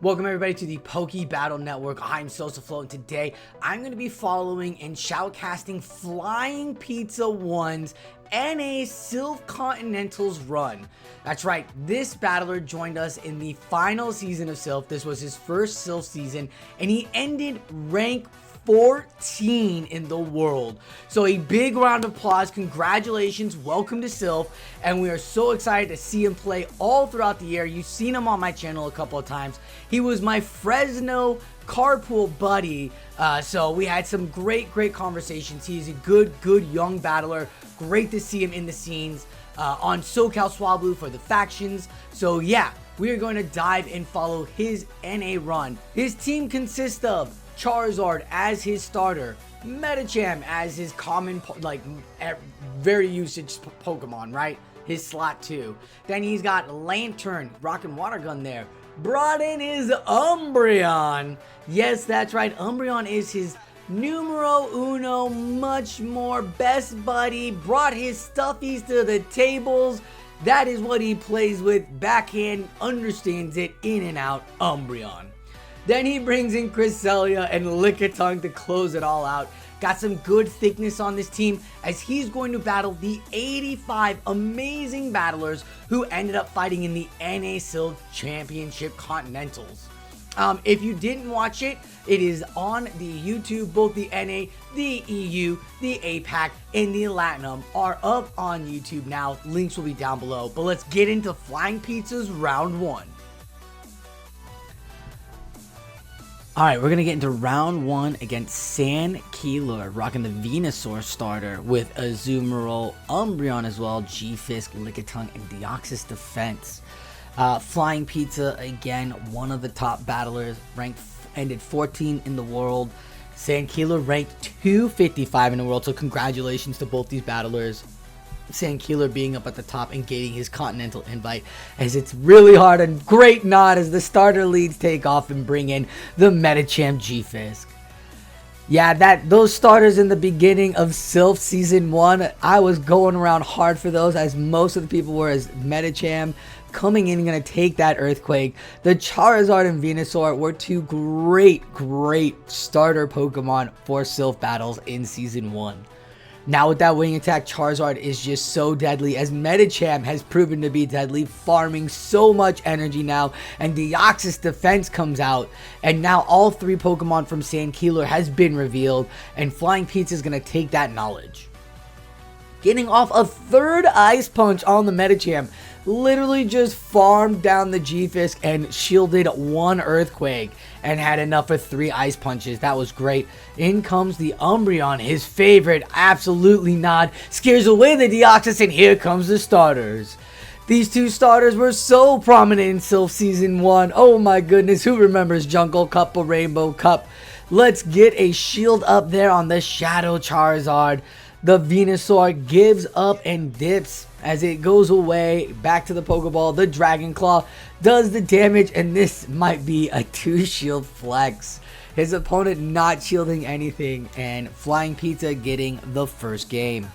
Welcome everybody to the Poke Battle Network. I'm Silph, and today I'm going to be following and shoutcasting Flyingpizza1's NA Silph Continentals run. That's right, this battler joined us in the final season of Silph. This was his first Silph season, and he ended rank 14 in the world. So a big round of applause. Congratulations, welcome to Silph, and we are so excited to see him play all throughout the year. You've seen him on my channel a couple of times. He was my Fresno carpool buddy, so we had some great conversations. He's a good young battler. Great to see him in the scenes on SoCal Swablu for the factions. So yeah, we are going to dive and follow his NA run. His team consists of Charizard as his starter, Medicham as his common, very usage Pokemon, right? His slot 2. Then he's got Lantern, Rock and Water Gun there. Brought in his Umbreon. Yes, that's right. Umbreon is his numero uno, much more best buddy. Brought his stuffies to the tables. That is what he plays with. Backhand, understands it in and out. Umbreon. Then he brings in Cresselia and Lickitung to close it all out. Got some good thickness on this team as he's going to battle the 85 amazing battlers who ended up fighting in the NA Silph Championship Continentals. If you didn't watch it, it is on the YouTube. Both the NA, the EU, the APAC, and the LATAM are up on YouTube now. Links will be down below. But let's get into Flyingpizza's round 1. Alright, we're going to get into round 1 against Sandkeeler, rocking the Venusaur starter with Azumarill, Umbreon as well, G-Fisk, Lickitung, and Deoxys defense. Flyingpizza, again, one of the top battlers, ended 14 in the world. Sandkeeler ranked 255 in the world, so congratulations to both these battlers. Sandkeeler being up at the top and getting his Continental invite, as it's really hard. And great nod as the starter leads take off and bring in the Medicham G-Fisk. Yeah, those starters in the beginning of Silph Season 1, I was going around hard for those, as most of the people were, as Medicham coming in and going to take that Earthquake. The Charizard and Venusaur were two great starter Pokemon for Silph battles in Season 1. Now with that wing attack, Charizard is just so deadly, as Medicham has proven to be deadly, farming so much energy now, and Deoxys defense comes out, and now all 3 Pokemon from Sandkeeler has been revealed, and Flyingpizza is going to take that knowledge. Getting off a 3rd Ice Punch on the Medicham, literally just farmed down the G-Fisk and shielded 1 Earthquake and had enough for 3 Ice Punches. That was great. In comes the Umbreon, his favorite, absolutely not. Scares away the Deoxys, and here comes the starters. These 2 starters were so prominent in Silph Season 1. Oh my goodness, who remembers Jungle Cup or Rainbow Cup? Let's get a shield up there on the Shadow Charizard. The Venusaur gives up and dips as it goes away back to the Pokeball. The Dragon Claw does the damage, and this might be a 2-shield flex. His opponent not shielding anything, and Flyingpizza getting the first game.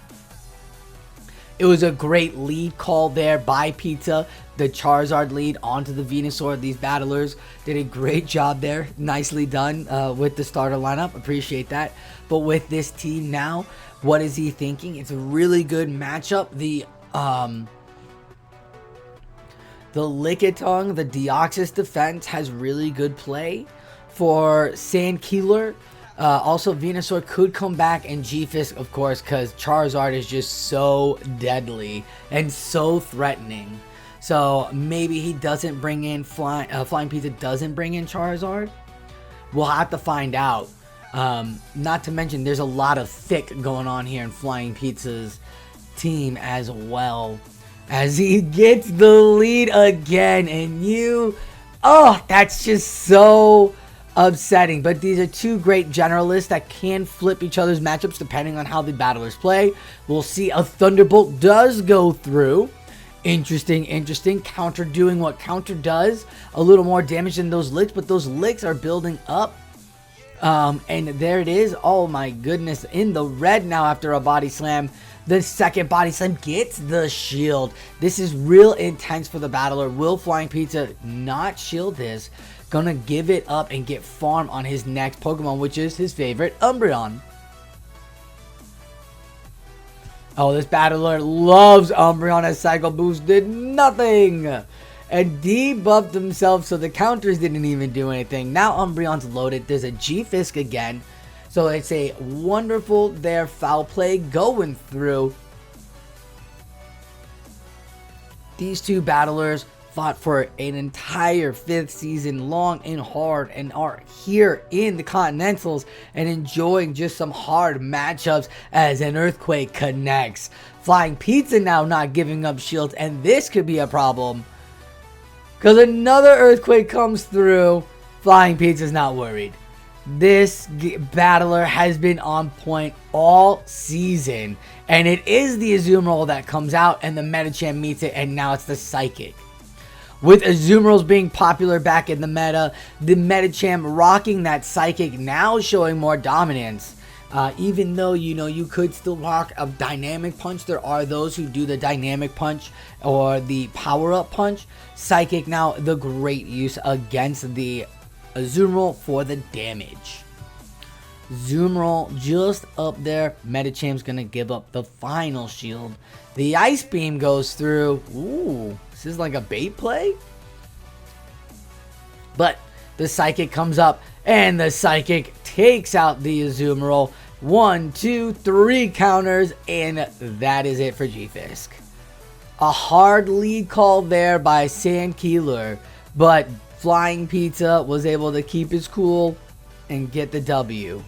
It was a great lead call there by Pizza. The Charizard lead onto the Venusaur. These battlers did a great job there. Nicely done with the starter lineup. Appreciate that. But with this team now, what is he thinking? It's a really good matchup. The Lickitung, the Deoxys defense has really good play for Sandkeeler. Also, Venusaur could come back, and G-Fisk, of course, because Charizard is just so deadly and so threatening. So maybe he doesn't bring in Flyingpizza doesn't bring in Charizard. We'll have to find out. Not to mention, there's a lot of thick going on here in Flyingpizza's team as well, as he gets the lead again, and that's just so upsetting. But these are 2 great generalists that can flip each other's matchups depending on how the battlers play. We'll see. A Thunderbolt does go through. Interesting. Counter doing what Counter does. A little more damage than those licks, but those licks are building up. And there it is. Oh my goodness, in the red now after a body slam. The second body slam gets the shield. This is real intense for the battler. Will Flyingpizza not shield this? gonna give it up and get farm on his next Pokemon, which is his favorite, Umbreon. Oh, this battler loves Umbreon as Cycle Boost did nothing. And debuffed himself, so the counters didn't even do anything. Now Umbreon's loaded. There's a G-Fisk again. So it's a wonderful there foul play going through. These two battlers fought for an entire 5th season long and hard and are here in the Continentals and enjoying just some hard matchups as an Earthquake connects. Flyingpizza now not giving up shields, and this could be a problem. Because another Earthquake comes through, Flyingpizza's not worried. This battler has been on point all season. And it is the Azumarill that comes out, and the Medicham meets it, and now it's the Psychic. With Azumarills being popular back in the meta, the Medicham rocking that Psychic, now showing more dominance. Even though, you know, you could still rock a Dynamic Punch, there are those who do the Dynamic Punch or the Power Up Punch. Psychic now the great use against the Azumarill for the damage. Azumarill just up there. Medicham's gonna give up the final shield. The Ice Beam goes through. Ooh, this is like a bait play. But the Psychic comes up, and the Psychic takes out the Azumarill. 1, 2, 3 counters, and that is it for G-Fisk. A hard lead call there by Sandkeeler, but Flyingpizza was able to keep his cool and get the W.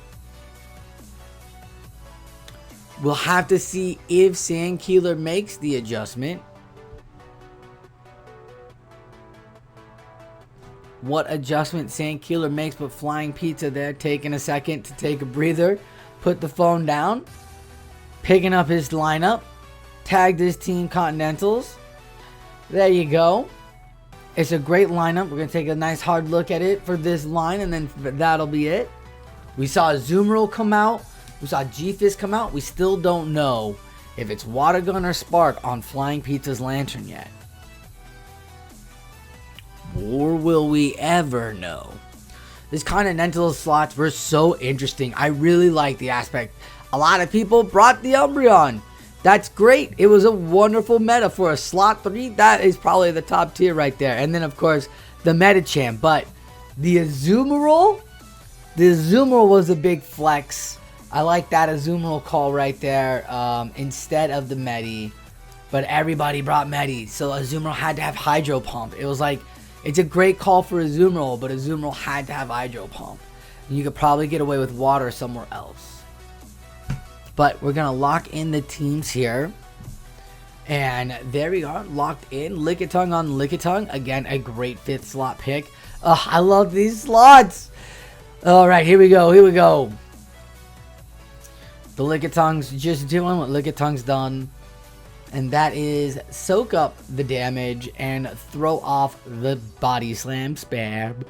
We'll have to see if Sandkeeler makes the adjustment. What adjustment Sandkeeler makes, but Flyingpizza there taking a second to take a breather, put the phone down, picking up his lineup, tagged his team Continentals. There you go. It's a great lineup. We're going to take a nice hard look at it for this line, and then that'll be it. We saw Azumarill come out. We saw G-Fisk come out. We still don't know if it's Water Gun or Spark on Flyingpizza's Lantern yet. Or will we ever know? This Continental slots were so interesting. I really like the aspect. A lot of people brought the Umbreon. That's great. It was a wonderful meta for a slot 3. That is probably the top tier right there. And then, of course, the Medicham. But the Azumarill was a big flex. I like that Azumarill call right there instead of the Medi. But everybody brought Medi. So Azumarill had to have Hydro Pump. It was like, it's a great call for Azumarill, but Azumarill had to have Hydro Pump. And you could probably get away with Water somewhere else. But we're going to lock in the teams here. And there we are, locked in. Lickitung on Lickitung. Again, a great 5th slot pick. I love these slots. Alright, here we go. Here we go. The Lickitung's just doing what Lickitung's done. And that is soak up the damage and throw off the Body Slam spam.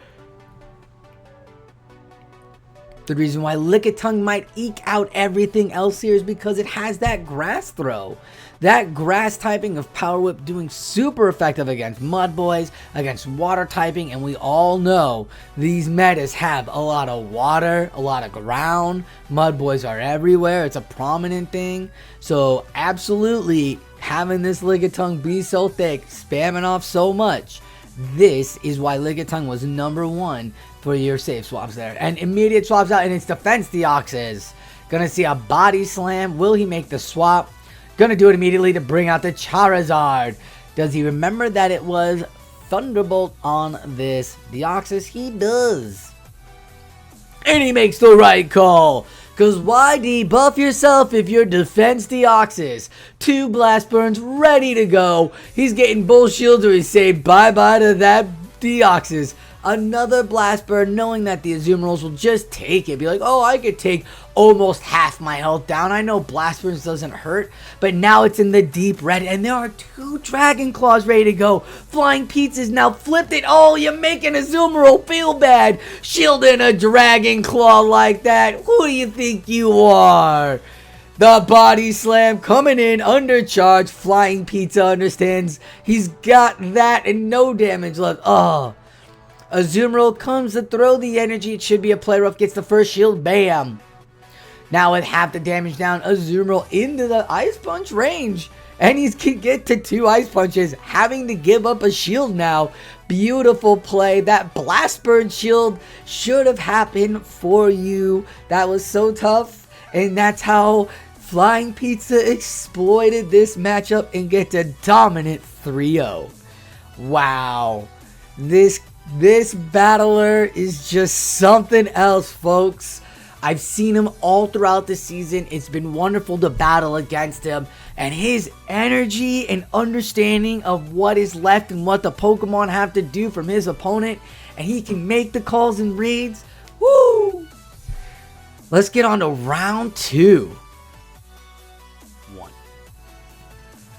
The reason why Lickitung might eke out everything else here is because it has that grass throw. That grass typing of Power Whip doing super effective against Mud Boys, against water typing, and we all know these metas have a lot of water, a lot of ground. Mud Boys are everywhere. It's a prominent thing. So absolutely having this Lickitung be so thick, spamming off so much, this is why Lickitung was #1 for your safe swaps there. And immediate swaps out in its defense, Deoxys. Gonna see a Body Slam. Will he make the swap? Gonna do it immediately to bring out the Charizard. Does he remember that it was Thunderbolt on this Deoxys? He does. And he makes the right call. Because why debuff yourself if you're defense Deoxys? 2 Blast Burns ready to go. He's getting Bull Shields, or he's saying bye-bye to that Deoxys. Another Blast Burn, knowing that the Azumarills will just take it. Be like, oh, I could take almost half my health down. I know Blast Burns doesn't hurt, but now it's in the deep red, and there are 2 Dragon Claws ready to go. Flyingpizza's now flipped it. Oh, you're making Azumarill feel bad. Shielding a Dragon Claw like that. Who do you think you are? The Body Slam coming in undercharge. Flyingpizza understands he's got that and no damage left. Oh. Azumarill comes to throw the energy. It should be a play rough. Gets the first shield. Bam. Now with half the damage down, Azumarill into the Ice Punch range. And he can get to 2 Ice Punches, having to give up a shield now. Beautiful play. That Blast Burn shield should have happened for you. That was so tough. And that's how Flying Pizza exploited this matchup and get a dominant 3-0. Wow. This battler is just something else, folks. I've seen him all throughout the season. It's been wonderful to battle against him. And his energy and understanding of what is left and what the Pokemon have to do from his opponent. And he can make the calls and reads. Woo! Let's get on to round 2.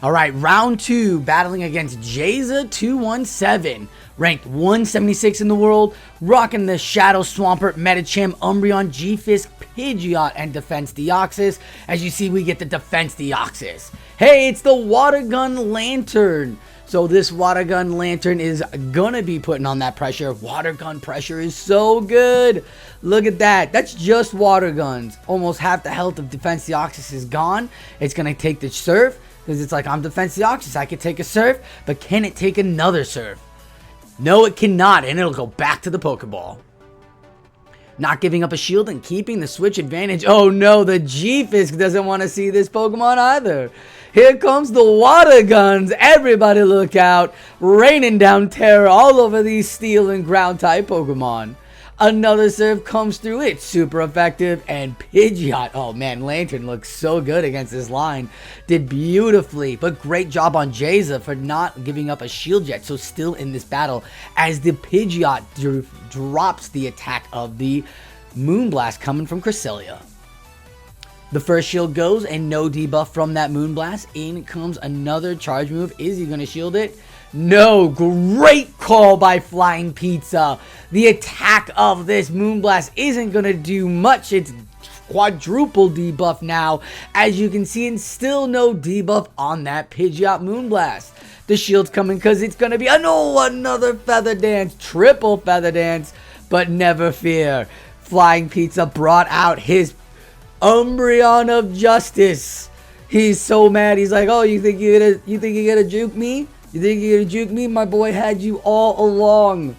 Alright, round 2, battling against Jayza217, ranked 176 in the world, rocking the Shadow Swampert, Medicham, Umbreon, G-Fisk, Pidgeot, and Defense Deoxys. As you see, we get the Defense Deoxys. Hey, it's the Water Gun Lantern. So this Water Gun Lantern is gonna be putting on that pressure. Water Gun pressure is so good. Look at that. That's just Water Guns. Almost half the health of Defense Deoxys is gone. It's gonna take the Surf. Because it's like, I'm Defense Deoxys, I can take a Surf, but can it take another Surf? No, it cannot, and it'll go back to the Pokeball. Not giving up a shield and keeping the switch advantage. Oh no, the G-Fisk doesn't want to see this Pokemon either. Here comes the Water Guns. Everybody look out. Raining down terror all over these Steel and Ground type Pokemon. Another Surf comes through. It's super effective. And Pidgeot. Oh man, Lantern looks so good against this line. Did beautifully. But great job on Jayza for not giving up a shield yet. So still in this battle as the Pidgeot drops the attack of the Moonblast coming from Cresselia. The first shield goes and no debuff from that Moonblast. In comes another charge move. Is he going to shield it? No, great call by Flying Pizza. The attack of this Moonblast isn't going to do much. It's quadruple debuff now. As you can see, and still no debuff on that Pidgeot Moonblast. The shield's coming because it's going to be, another Feather Dance. Triple Feather Dance. But never fear. Flying Pizza brought out his Umbreon of Justice. He's so mad. He's like, oh, you think you're gonna juke me? You think you're gonna juke me? My boy had you all along.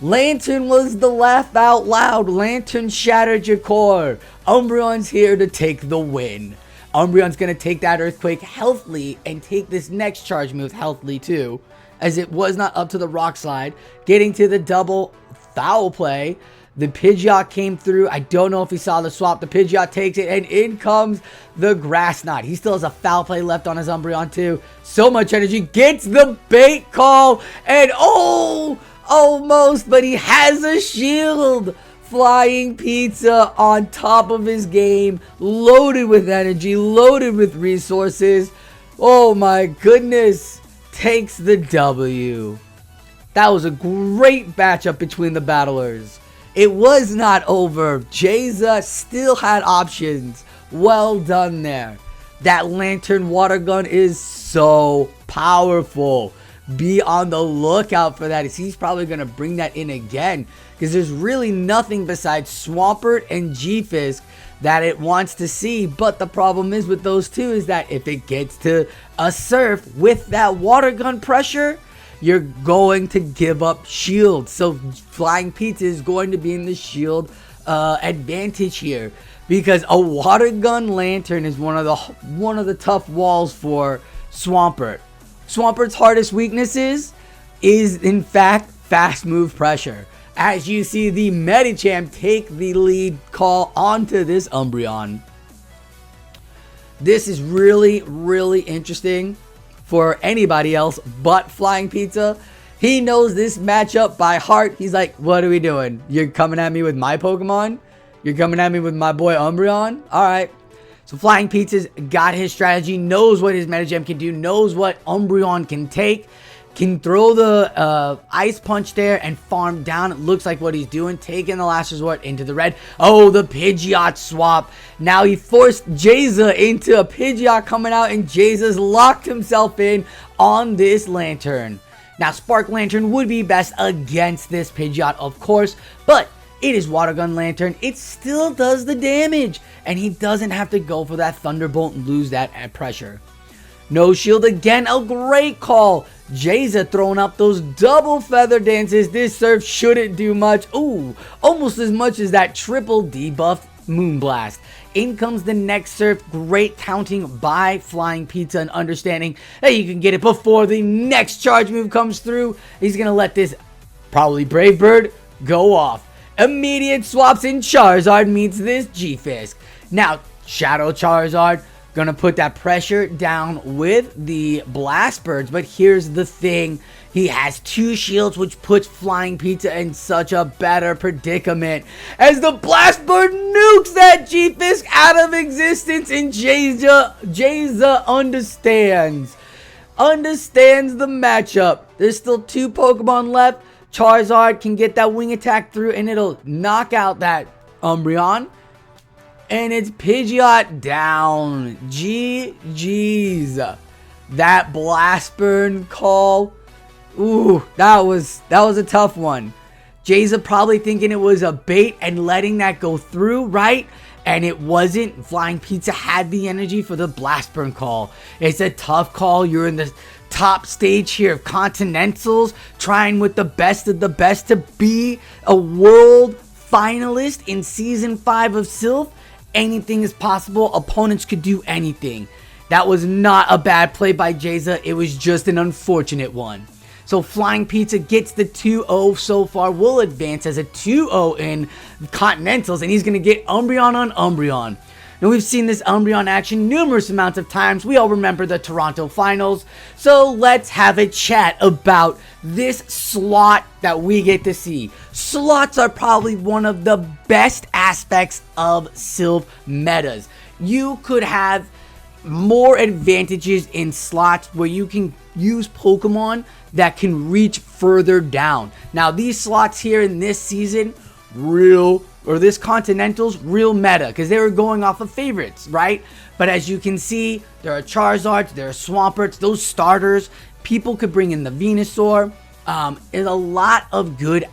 Lantern was the laugh out loud. Lantern shattered your core. Umbreon's here to take the win. Umbreon's gonna take that Earthquake healthily and take this next charge move healthily too, as it was not up to the Rock Slide. Getting to the double foul play. The Pidgeot came through. I don't know if he saw the swap. The Pidgeot takes it, and in comes the Grass Knot. He still has a foul play left on his Umbreon, too. So much energy. Gets the bait call, and almost, but he has a shield. Flying Pizza on top of his game. Loaded with energy, loaded with resources. Oh, my goodness. Takes the W. That was a great matchup between the battlers. It was not over. Jayza still had options. Well done there. That Lantern Water Gun is so powerful. Be on the lookout for that. He's probably going to bring that in again. Because there's really nothing besides Swampert and G-Fisk that it wants to see. But the problem is with those two is that if it gets to a Surf with that Water Gun pressure, you're going to give up shield. So Flying Pizza is going to be in the shield advantage here, because a Water Gun Lantern is one of the tough walls for Swampert. Swampert's hardest weaknesses is in fact fast move pressure. As you see the Medicham take the lead call onto this Umbreon. This is really, really interesting for anybody else but Flying Pizza. He knows this matchup by heart. He's like, what are we doing? You're coming at me with my Pokemon? You're coming at me with my boy Umbreon? Alright. So Flying Pizza's got his strategy, knows what his Medicham can do, knows what Umbreon can take, can throw the Ice Punch there and farm down. It looks like what he's doing, taking the Last Resort into the red. Oh, the Pidgeot swap. Now he forced Jayza into a Pidgeot coming out, and Jayza's locked himself in on this Lantern. Now, Spark Lantern would be best against this Pidgeot, of course, but it is Water Gun Lantern. It still does the damage, and he doesn't have to go for that Thunderbolt and lose that pressure. No Shield again, a great call. Jayza throwing up those double feather dances. This Silph shouldn't do much. Ooh, almost as much as that triple debuff Moonblast. In comes the next Silph. Great counting by Flying Pizza and understanding that you can get it before the next charge move comes through. He's going to let this probably Brave Bird go off. Immediate swaps in Charizard meets this G-Fisk. Now, Shadow Charizard gonna put that pressure down with the Blast Birds, but here's the thing. He has 2 shields, which puts Flying Pizza in such a better predicament as the Blast Bird nukes that G-Fisk out of existence, and Jayza understands the matchup. There's still 2 Pokemon left. Charizard can get that wing attack through, and it'll knock out that Umbreon. And it's Pidgeot down. GG's. That Blast Burn call. Ooh, that was a tough one. Jayza probably thinking it was a bait and letting that go through, right? And it wasn't. Flying Pizza had the energy for the Blast Burn call. It's a tough call. You're in the top stage here of Continentals, trying with the best of the best to be a world finalist in Season 5 of Silph. Anything is possible. Opponents could do anything. That was not a bad play by Jayza. It was just an unfortunate one. So Flying Pizza gets the 2-0 so far. Will advance as a 2-0 in Continentals, and he's going to get Umbreon on Umbreon. Now, we've seen this Umbreon action numerous amounts of times. We all remember the Toronto finals. So let's have a chat about this slot that we get to see. Slots are probably one of the best aspects of Silph metas. You could have more advantages in slots where you can use Pokemon that can reach further down. Now, these slots here in this season, this Continentals, real meta, because they were going off of favorites, right? But as you can see, there are Charizards, there are Swamperts, those starters. People could bring in the Venusaur. There's a lot of good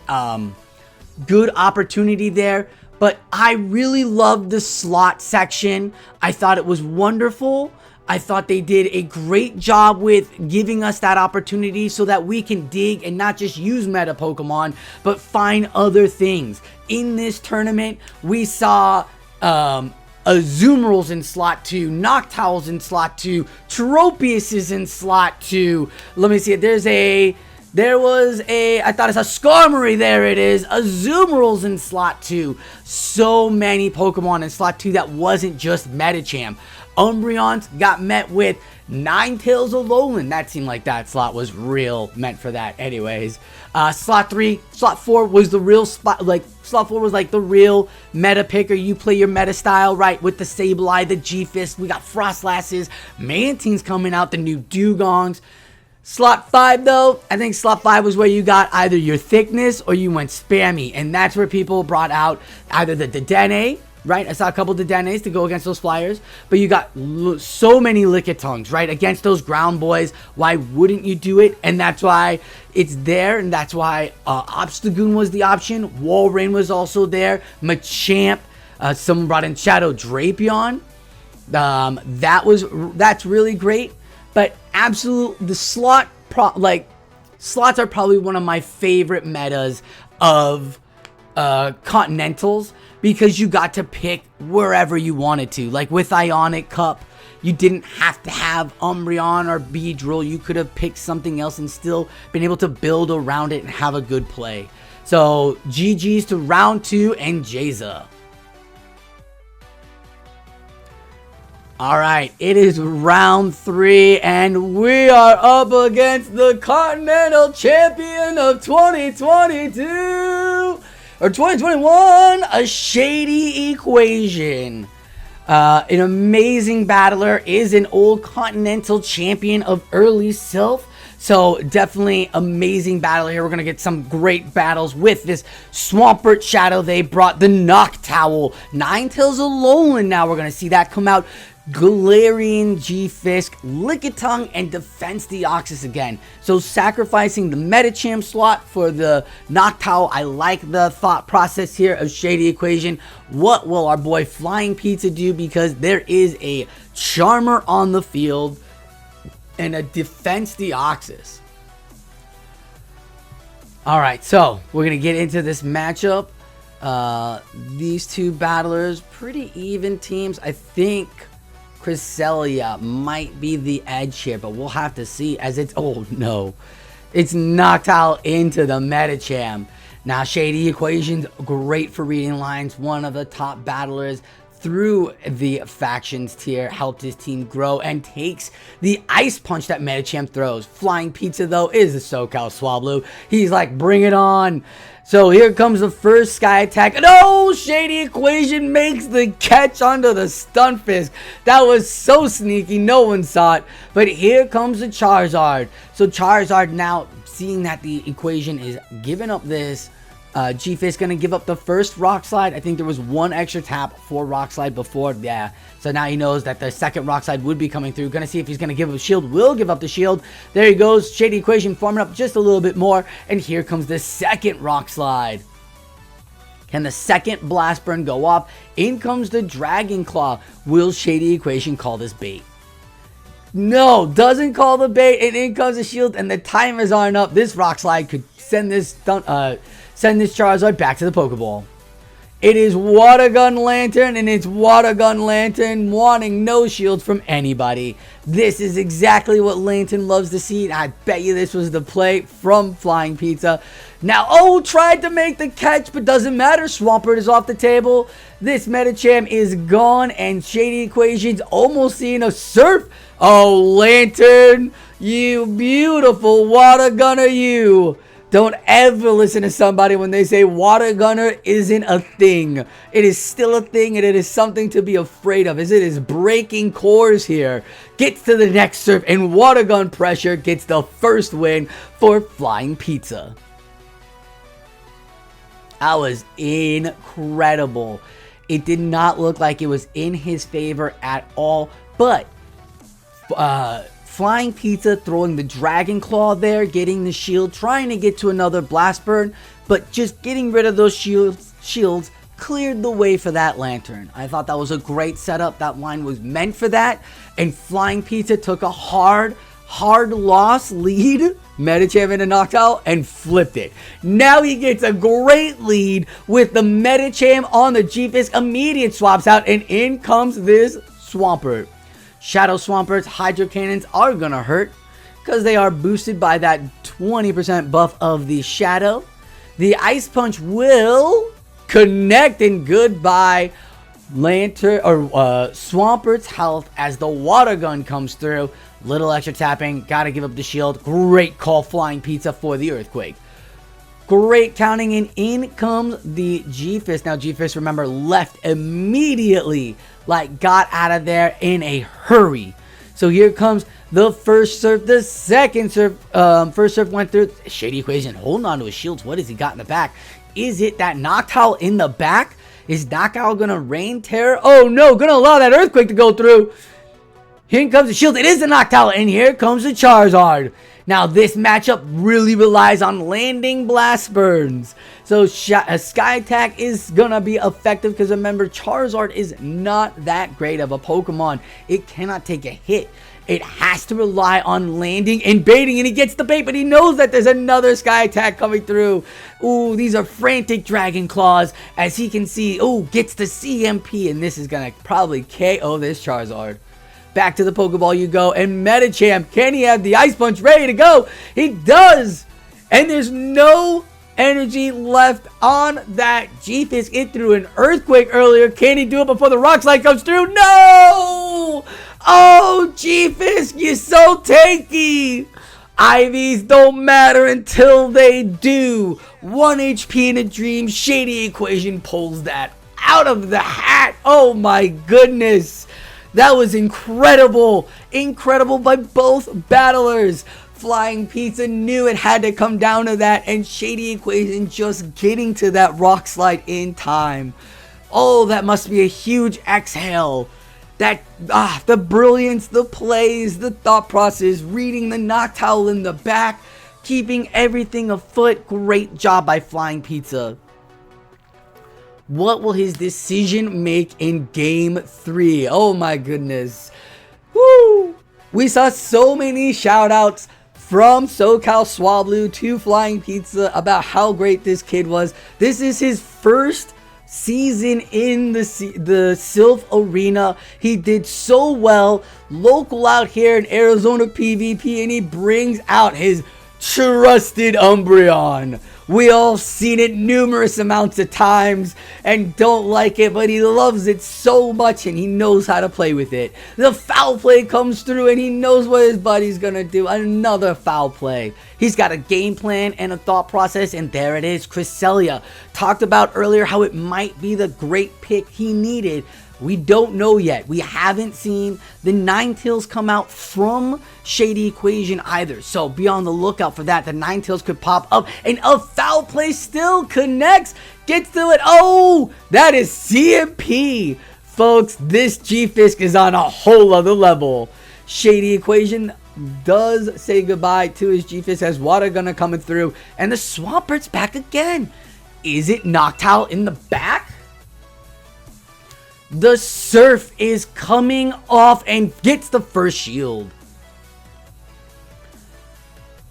opportunity there. But I really loved the slot section. I thought it was wonderful. I thought they did a great job with giving us that opportunity so that we can dig and not just use meta Pokemon, but find other things. In this tournament, we saw Azumarill in slot 2, Noctowls in slot 2, Tropius is in slot 2. Let me see it. I thought it's a Skarmory, there it is. Azumarill's in slot 2. So many Pokemon in slot 2 that wasn't just Medicham. Umbreon's got met with Ninetales Alolan. That seemed like that slot was real meant for that anyways. Slot 4 was the real spot, slot 4 was like the real meta picker. You play your meta style, right, with the Sableye, the G-Fist. We got Frostlasses, Manteens coming out, the new Dugongs. Slot 5 though, I think slot 5 was where you got either your thickness or you went spammy, and that's where people brought out either the Dedenne, right? I saw a couple Dedennes to go against those Flyers, but you got so many Lickitungs, right, against those ground boys. Why wouldn't you do it? And that's why it's there, and that's why Obstagoon was the option. Walrein was also there. Machamp, someone brought in Shadow Drapion. That's really great. But the slots are probably one of my favorite metas of Continentals, because you got to pick wherever you wanted to. Like with Ionic Cup, you didn't have to have Umbreon or Beedrill. You could have picked something else and still been able to build around it and have a good play. So GG's to round 2 and Jayza. Alright, it is round 3, and we are up against the Continental champion of 2022, or 2021, a Shady Equation. An amazing battler, is an old Continental champion of early Silph. So definitely amazing battle here. We're going to get some great battles with this Swampert Shadow. They brought the Noctowl. Ninetales Alolan now. We're going to see that come out. Galarian, G-Fisk, Lickitung, and Defense Deoxys again. So sacrificing the Medicham slot for the Noctowl. I like the thought process here of Shady Equation. What will our boy Flying Pizza do? Because there is a Charmer on the field and a Defense Deoxys. Alright, so we're going to get into this matchup. These two battlers, pretty even teams. I think Cresselia might be the edge here, but we'll have to see as it's... Oh, no. It's Noctowl into the Medicham. Now, Shady Equation's great for reading lines. One of the top battlers through the factions tier, helped his team grow and takes the Ice Punch that Medicham throws. Flying Pizza, though, is a SoCal Swablu. He's like, bring it on. So here comes the first Sky Attack. No! Shady Equation makes the catch onto the Stunfisk. That was so sneaky. No one saw it. But here comes the Charizard. So Charizard now, seeing that the Equation is giving up this, G-Fisk going to give up the first Rock Slide. I think there was one extra tap for Rock Slide before. Yeah. So now he knows that the second Rock Slide would be coming through. Going to see if he's going to give up a shield. Will give up the shield. There he goes. Shady Equation farming up just a little bit more. And here comes the second Rock Slide. Can the second Blast Burn go off? In comes the Dragon Claw. Will Shady Equation call this bait? No, doesn't call the bait. And in comes the shield. And the timers aren't up. This Rock Slide could send this Charizard back to the Pokeball. It is Water Gun Lantern, and it's Water Gun Lantern wanting no shields from anybody. This is exactly what Lantern loves to see. I bet you this was the play from Flying Pizza. Now, oh, tried to make the catch, but doesn't matter. Swampert is off the table. This Medicham is gone, and Shady Equation's almost seeing a Surf. Oh, Lantern, you beautiful Water Gunner, you. Don't ever listen to somebody when they say Water Gunner isn't a thing. It is still a thing, and it is something to be afraid of, as it is breaking cores here. Gets to the next Surf, and Water Gun Pressure gets the first win for Flying Pizza. That was incredible. It did not look like it was in his favor at all, but Flying Pizza throwing the Dragon Claw there, getting the shield, trying to get to another Blast Burn, but just getting rid of those shields cleared the way for that Lantern. I thought that was a great setup. That line was meant for that, and Flying Pizza took a hard loss lead, Medicham into Noctowl, and flipped it. Now he gets a great lead with the Medicham on the G-Fisk, immediate swaps out, and in comes this Swampert. Shadow Swampert's Hydro Cannons are gonna hurt because they are boosted by that 20% buff of the Shadow. The Ice Punch will connect, and goodbye Lantern or Swampert's health as the Water Gun comes through. Little extra tapping, gotta give up the shield. Great call, Flying Pizza, for the Earthquake. Great counting, and in comes the G-Fisk. Now G-Fisk, remember, left immediately, like got out of there in a hurry. So here comes the first Surf, the second Surf. First Surf went through. Shady Equation holding on to his shields. What has he got in the back? Is it that Noctowl in the back? Is Noctowl gonna Rain Terror? Oh no, gonna allow that Earthquake to go through. Here comes the shield. It is the Noctowl, and here comes the Charizard. Now, this matchup really relies on landing Blast Burns. So, a Sky Attack is going to be effective because, remember, Charizard is not that great of a Pokemon. It cannot take a hit. It has to rely on landing and baiting, and he gets the bait, but he knows that there's another Sky Attack coming through. Ooh, these are frantic Dragon Claws, as he can see. Ooh, gets the CMP, and this is going to probably KO this Charizard. Back to the Pokeball you go, and Medicham, can he have the Ice Punch ready to go? He does! And there's no energy left on that G-Fisk. It threw an Earthquake earlier. Can he do it before the Rock Slide comes through? No! Oh, G-Fisk, you're so tanky! IVs don't matter until they do. 1 HP in a dream. Shady Equation pulls that out of the hat. Oh my goodness. That was incredible. Incredible by both battlers. Flying Pizza knew it had to come down to that, and Shady Equation just getting to that Rock Slide in time. Oh, that must be a huge exhale. The brilliance, the plays, the thought process, reading the Noctowl in the back, keeping everything afoot. Great job by Flying Pizza. What will his decision make in game 3? Oh my goodness. Woo! We saw so many shout outs from SoCal Swablu to Flying Pizza about how great this kid was. This is his first season in the Silph arena. He did so well, local out here in Arizona PvP, and he brings out his trusted Umbreon. We all seen it numerous amounts of times and don't like it, but he loves it so much and he knows how to play with it. The foul play comes through and he knows what his buddy's gonna do. Another foul play. He's got a game plan and a thought process, and there it is. Cresselia. Talked about earlier how it might be the great pick he needed. We don't know yet. We haven't seen the Ninetales come out from Shady Equation either. So be on the lookout for that. The Ninetales could pop up and a foul play still connects. Gets to it. Oh, that is CMP. Folks, this G-Fisk is on a whole other level. Shady Equation does say goodbye to his G-Fisk as Water Gunner coming through. And the Swampert's back again. Is it Noctowl in the back? The Silph is coming off and gets the first shield.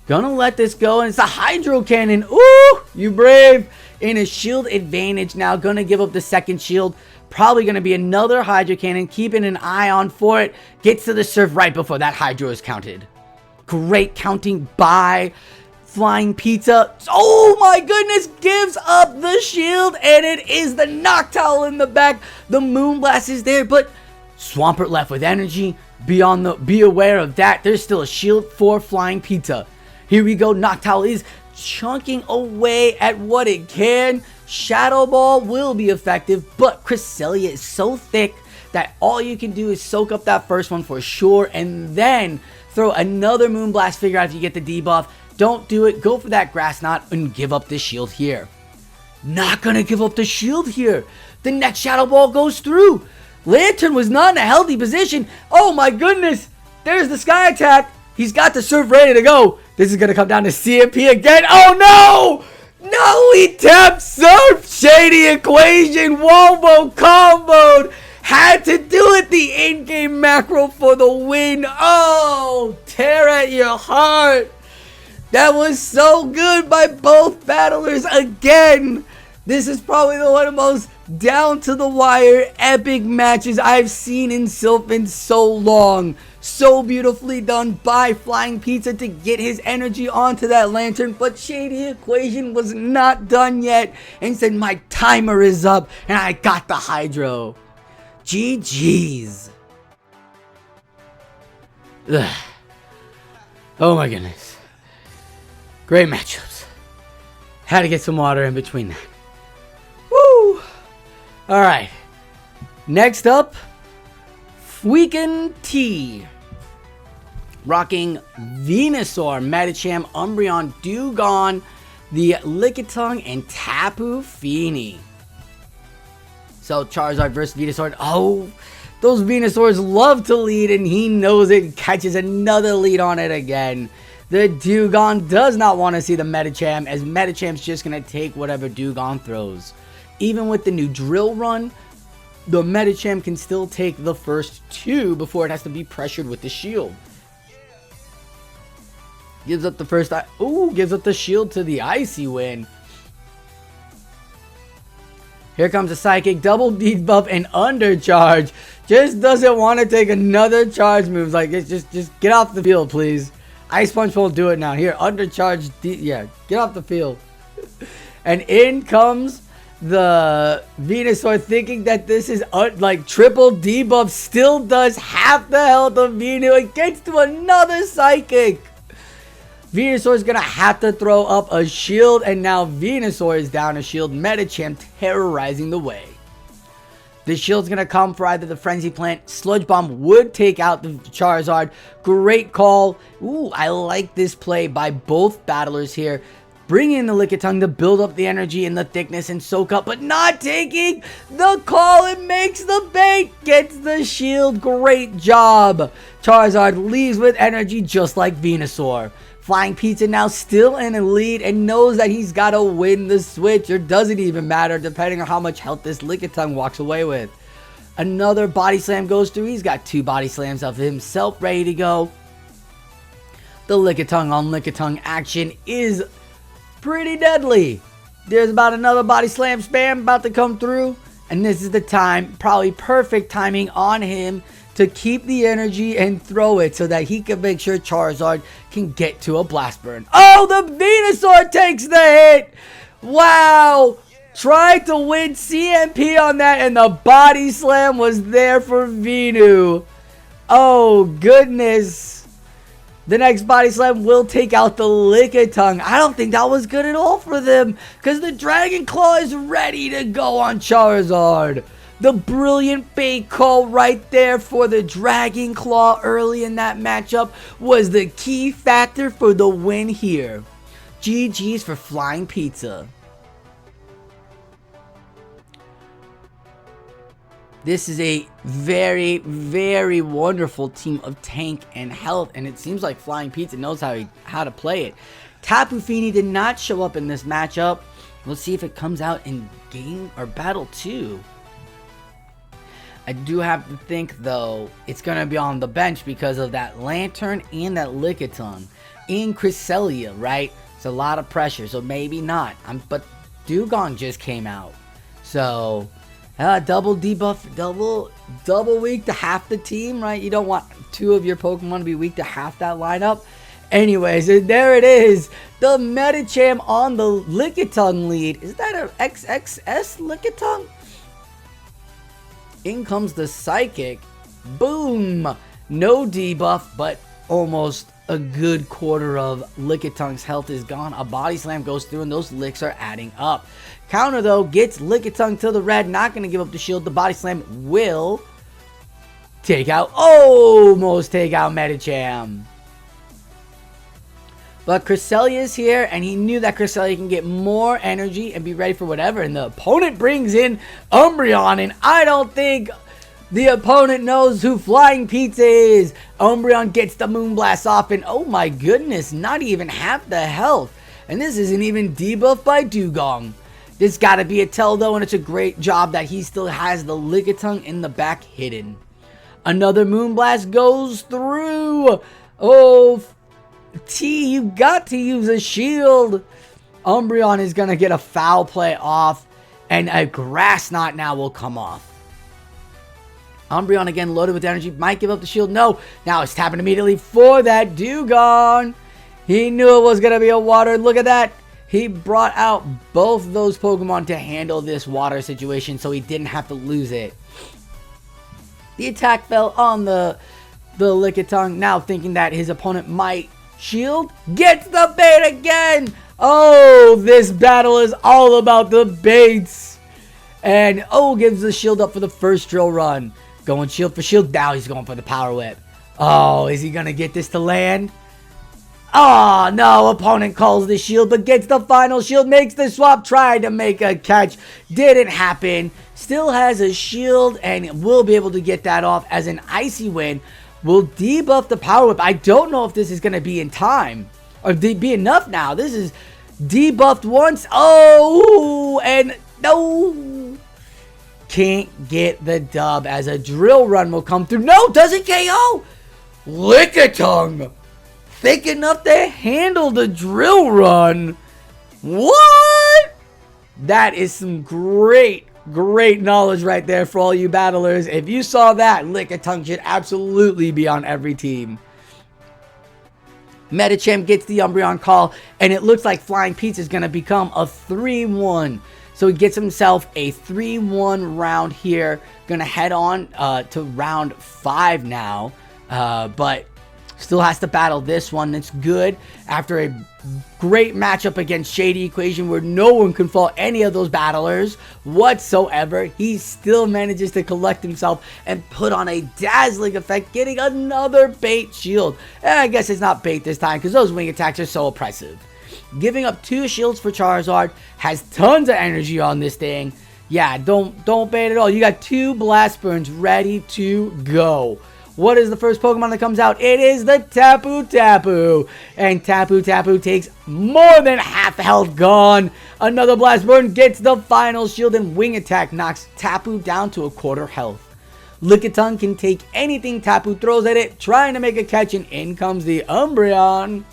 Gonna let this go, and it's a Hydro Cannon. Ooh, you brave. In a shield advantage now. Gonna give up the second shield. Probably gonna be another Hydro Cannon. Keeping an eye on for it. Gets to the Silph right before that Hydro is counted. Great counting by Flying Pizza. Oh my goodness, gives up the shield, and it is the Noctowl in the back. The Moonblast is there, but Swampert left with energy. Be aware of that. There's still a shield for Flying Pizza. Here we go. Noctowl is chunking away at what it can. Shadow Ball will be effective, but Cresselia is so thick that all you can do is soak up that first one for sure, and then throw another Moonblast figure out if you get the debuff. Don't do it. Go for that Grass Knot and give up the shield here. Not gonna give up the shield here. The next Shadow Ball goes through. Lantern was not in a healthy position. Oh my goodness. There's the Sky Attack. He's got the Silph ready to go. This is gonna come down to CMP again. Oh no! No, he tapped Silph. Shady Equation. Wombo comboed. Had to do it. The in-game macro for the win. Oh, tear at your heart. That was so good by both battlers again. This is probably one of the most down-to-the-wire epic matches I've seen in Silph in so long. So beautifully done by Flying Pizza to get his energy onto that Lantern, but Shady Equation was not done yet and said, my timer is up and I got the Hydro. GG's. Ugh. Oh my goodness. Great matchups. Had to get some water in between that. Woo! Alright. Next up, Weekend T. Rocking Venusaur, Medicham, Umbreon, Dewgong, the Lickitung, and Tapu Fini. So Charizard versus Venusaur. Oh, those Venusaurs love to lead, and he knows it. Catches another lead on it again. The Dewgong does not want to see the Medicham, as Medicham's just going to take whatever Dewgong throws. Even with the new drill run, the Medicham can still take the first two before it has to be pressured with the shield. Gives up the first... Ooh, gives up the shield to the Icy Wind. Here comes a Psychic, double debuff and undercharge. Just doesn't want to take another charge move. Like, just get off the field, please. Ice Punch won't do it now. Here, undercharge. Yeah, get off the field. And in comes the Venusaur, thinking that this is like triple debuff. Still does half the health of Venu. It gets to another Psychic. Venusaur is going to have to throw up a shield. And now Venusaur is down a shield. Medicham terrorizing the way. The shield's going to come for either the Frenzy Plant. Sludge Bomb would take out the Charizard. Great call. Ooh, I like this play by both battlers here. bringing in the Lickitung to build up the energy and the thickness and soak up, but not taking the call. It makes the bait, gets the shield. Great job. Charizard leaves with energy just like Venusaur. Flying Pizza now still in a lead and knows that he's got to win the switch, or does it even matter depending on how much health this Lickitung walks away with. Another body slam goes through. He's got 2 body slams of himself ready to go. The Lickitung on Lickitung action is pretty deadly. There's about another body slam spam about to come through, and this is the time, probably perfect timing on him to keep the energy and throw it so that he can make sure Charizard can get to a Blast Burn. Oh, the Venusaur takes the hit. Wow. Tried to win CMP on that, and the body slam was there for Venu. Oh, goodness. The next body slam will take out the Lickitung. I don't think that was good at all for them, because the Dragon Claw is ready to go on Charizard. The brilliant bait call right there for the Dragon Claw early in that matchup was the key factor for the win here. GG's for Flying Pizza. This is a very, very wonderful team of tank and health, and it seems like Flying Pizza knows how to play it. Tapu Fini did not show up in this matchup. We'll see if it comes out in game or battle 2. I do have to think, though, it's going to be on the bench because of that Lantern and that Lickitung in Cresselia, right? It's a lot of pressure, so maybe not. But Dugong just came out, so double debuff, double weak to half the team, right? You don't want 2 of your Pokemon to be weak to half that lineup. Anyways, and there it is, the Medicham on the Lickitung lead. Is that an XXS Lickitung? In comes the Psychic. Boom! No debuff, but almost a good quarter of Lickitung's health is gone. A body slam goes through, and those licks are adding up. Counter, though, gets Lickitung to the red. Not going to give up the shield. The body slam will take out, almost take out Medicham. But Cresselia is here, and he knew that Cresselia can get more energy and be ready for whatever. And the opponent brings in Umbreon, and I don't think the opponent knows who Flying Pizza is. Umbreon gets the Moonblast off, and oh my goodness, not even half the health. And this isn't even debuffed by Dugong. This got to be a tell, though, and it's a great job that he still has the Lickitung in the back hidden. Another Moonblast goes through. Oh, T, you got to use a shield. Umbreon is going to get a foul play off, and a Grass Knot now will come off. Umbreon again loaded with energy. Might give up the shield. No. Now it's tapping immediately for that Dugong. He knew it was going to be a water. Look at that. He brought out both of those Pokemon to handle this water situation, so he didn't have to lose it. The attack fell on the Lickitung, now thinking that his opponent might shield. Gets the bait again. Oh, this battle is all about the baits. And gives the shield up for the first drill run. Going shield for shield. Now he's going for the Power Whip. Oh, is he going to get this to land? Oh, no. Opponent calls the shield, but gets the final shield. Makes the swap. Tried to make a catch. Didn't happen. Still has a shield, and will be able to get that off as an Icy Wind. Will debuff the Power Whip. I don't know if this is going to be in time, or be enough now. This is debuffed once. Oh, and no. Can't get the dub as a drill run will come through. No, doesn't KO. Lickitung. Thick enough to handle the drill run. What? That is some great knowledge right there for all you battlers. If you saw that, Lickitung should absolutely be on every team. Medicham gets the Umbreon call, and it looks like Flying Pizza is going to become a 3-1. So he gets himself a 3-1 round here. Going to head on to round 5 now. But Still has to battle this one. It's good after a great matchup against Shady Equation where no one can fault any of those battlers whatsoever. He still manages to collect himself and put on a dazzling effect, getting another bait shield. And I guess it's not bait this time because those wing attacks are so oppressive. Giving up 2 shields for Charizard, has tons of energy on this thing. Yeah, don't bait at all. You got 2 Blast Burns ready to go. What is the first Pokemon that comes out? It is the Tapu Tapu. And Tapu Tapu takes more than half health gone. Another Blast Burn gets the final shield, and Wing Attack knocks Tapu down to 1/4 health. Lickitung can take anything Tapu throws at it, trying to make a catch, and in comes the Umbreon.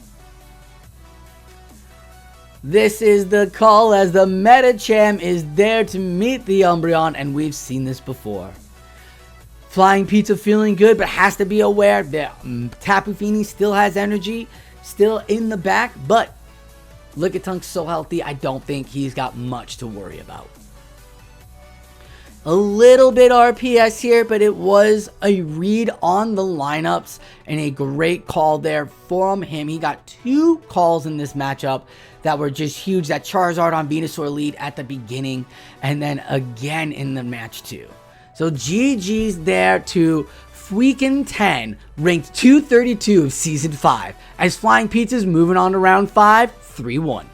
This is the call as the Medicham is there to meet the Umbreon, and we've seen this before. Flying Pizza feeling good, but has to be aware that Tapu Fini still has energy, still in the back, but Lickitung's so healthy, I don't think he's got much to worry about. A little bit RPS here, but it was a read on the lineups and a great call there from him. He got 2 calls in this matchup that were just huge. That Charizard on Venusaur lead at the beginning and then again in the match 2. So GG's there to Fuiken 10, ranked 232 of Season 5, as Flying Pizza's moving on to Round 5, 3-1.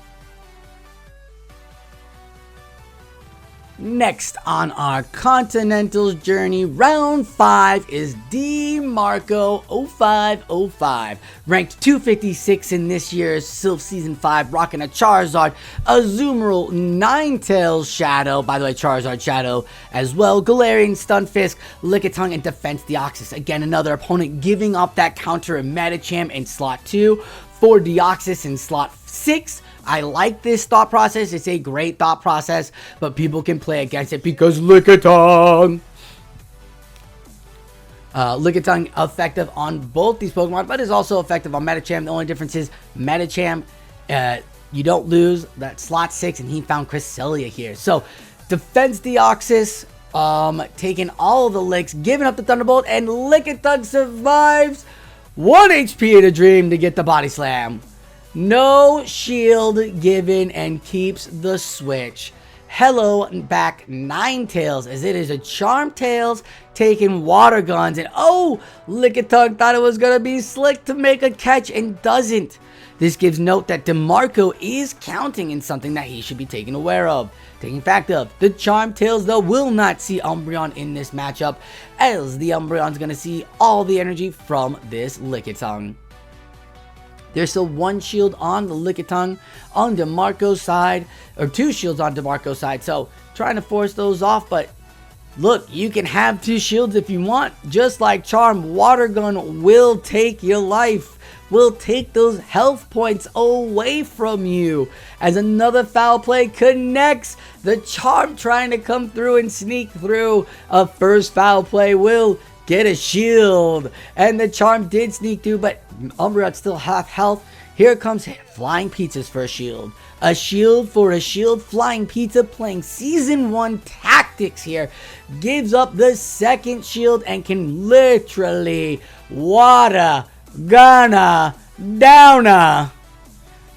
Next on our Continentals journey, Round 5 is DeMarco0505, ranked 256 in this year's Silph Season 5, rocking a Charizard, Azumarill, Ninetales Shadow, by the way, Charizard Shadow as well, Galarian Stunfisk, Lickitung, and Defense Deoxys. Again, another opponent giving up that counter in Medicham in slot 2 for Deoxys in slot 6. I like this thought process. It's a great thought process, but people can play against it because Lickitung. Lickitung effective on both these Pokemon, but is also effective on Medicham. The only difference is Medicham, you don't lose that slot 6, and he found Cresselia here. So, Defense Deoxys, taking all of the licks, giving up the Thunderbolt, and Lickitung survives. 1 HP in a dream to get the Body Slam. No shield given and keeps the switch. Hello back Ninetales, as it is a Charmtails taking water guns, and oh, Lickitung thought it was gonna be slick to make a catch and doesn't. This gives note that DeMarco is counting in something that he should be taken aware of. Taking fact of, the Charmtails though will not see Umbreon in this matchup, as the Umbreon's gonna see all the energy from this Lickitung. There's still 1 shield on the Lickitung on DeMarco's side, or 2 shields on DeMarco's side, so trying to force those off, but look, you can have 2 shields if you want. Just like Charm, Water Gun will take your life, will take those health points away from you, as another foul play connects. The Charm trying to come through and sneak through. A first foul play will get a shield, and the Charm did sneak through, but Umbreon still half health. Here comes Flying Pizza's first shield. A shield for a shield. Flying Pizza playing Season 1 tactics here. Gives up the second shield and can literally water gonna downer.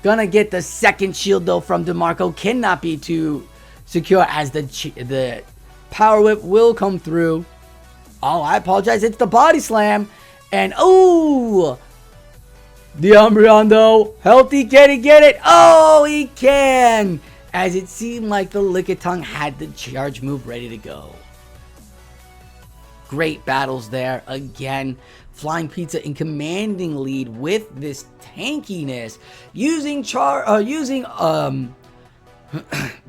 Gonna get the second shield though from DeMarco. Cannot be too secure as the Power Whip will come through. Oh, I apologize. It's the Body Slam. And, oh! The Umbreon, though. Healthy. Can he get it? Oh, he can! As it seemed like the Lickitung had the charge move ready to go. Great battles there. Again, Flying Pizza in commanding lead with this tankiness. Using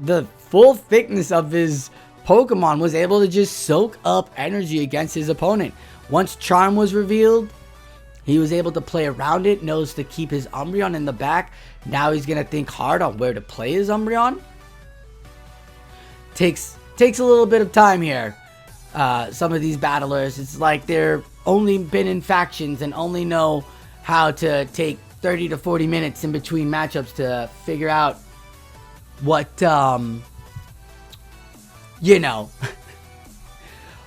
the full thickness of his Pokemon, was able to just soak up energy against his opponent. Once Charm was revealed, he was able to play around it, knows to keep his Umbreon in the back. Now he's going to think hard on where to play his Umbreon. Takes a little bit of time here. Some of these battlers, it's like they're only been in factions and only know how to take 30 to 40 minutes in between matchups to figure out what you know,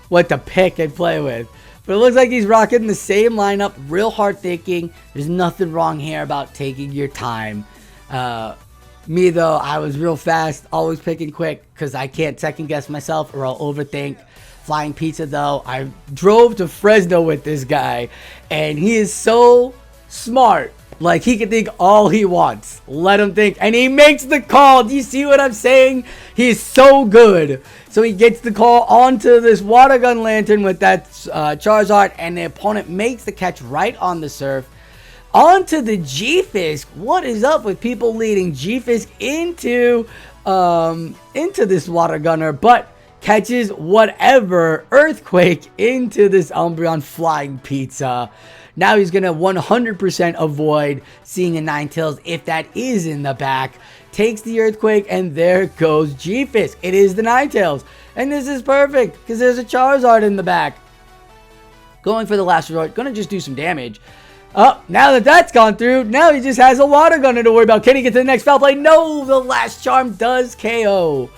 what to pick and play with. But it looks like he's rocking the same lineup. Real hard thinking. There's nothing wrong here about taking your time. Me, though, I was real fast. Always picking quick because I can't second guess myself or I'll overthink. Flying Pizza, though, I drove to Fresno with this guy. And he is so smart. Like, he can think all he wants. Let him think. And he makes the call. Do you see what I'm saying? He's so good. So he gets the call onto this water gun lantern with that Charizard. And the opponent makes the catch right on the Silph. Onto the G-Fisk. What is up with people leading G-Fisk into this water gunner? But catches whatever Earthquake into this Umbreon Flying Pizza. Now he's going to 100% avoid seeing a Ninetales if that is in the back. Takes the Earthquake, and there goes G-Fisk. It is the Ninetales. And this is perfect, because there's a Charizard in the back. Going for the last resort. Going to just do some damage. Oh, now that that's gone through, now he just has a Water Gunner to worry about. Can he get to the next foul play? No, the last charm does KO.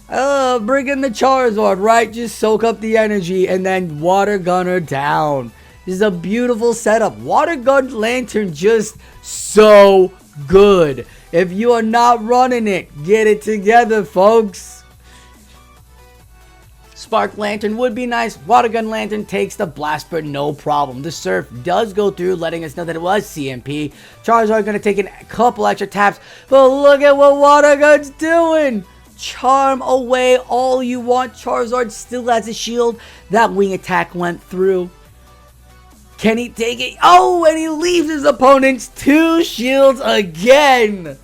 Bring in the Charizard, right? Just soak up the energy, and then Water Gunner down. This is a beautiful setup. Water Gun Lantern just so good. If you are not running it, get it together, folks. Spark Lantern would be nice. Water Gun Lantern takes the Blast Bird, no problem. The Silph does go through, letting us know that it was CMP. Charizard going to take a couple extra taps. But look at what Water Gun's doing. Charm away all you want. Charizard still has a shield. That wing attack went through. Can he take it? Oh, and he leaves his opponents 2 shields again.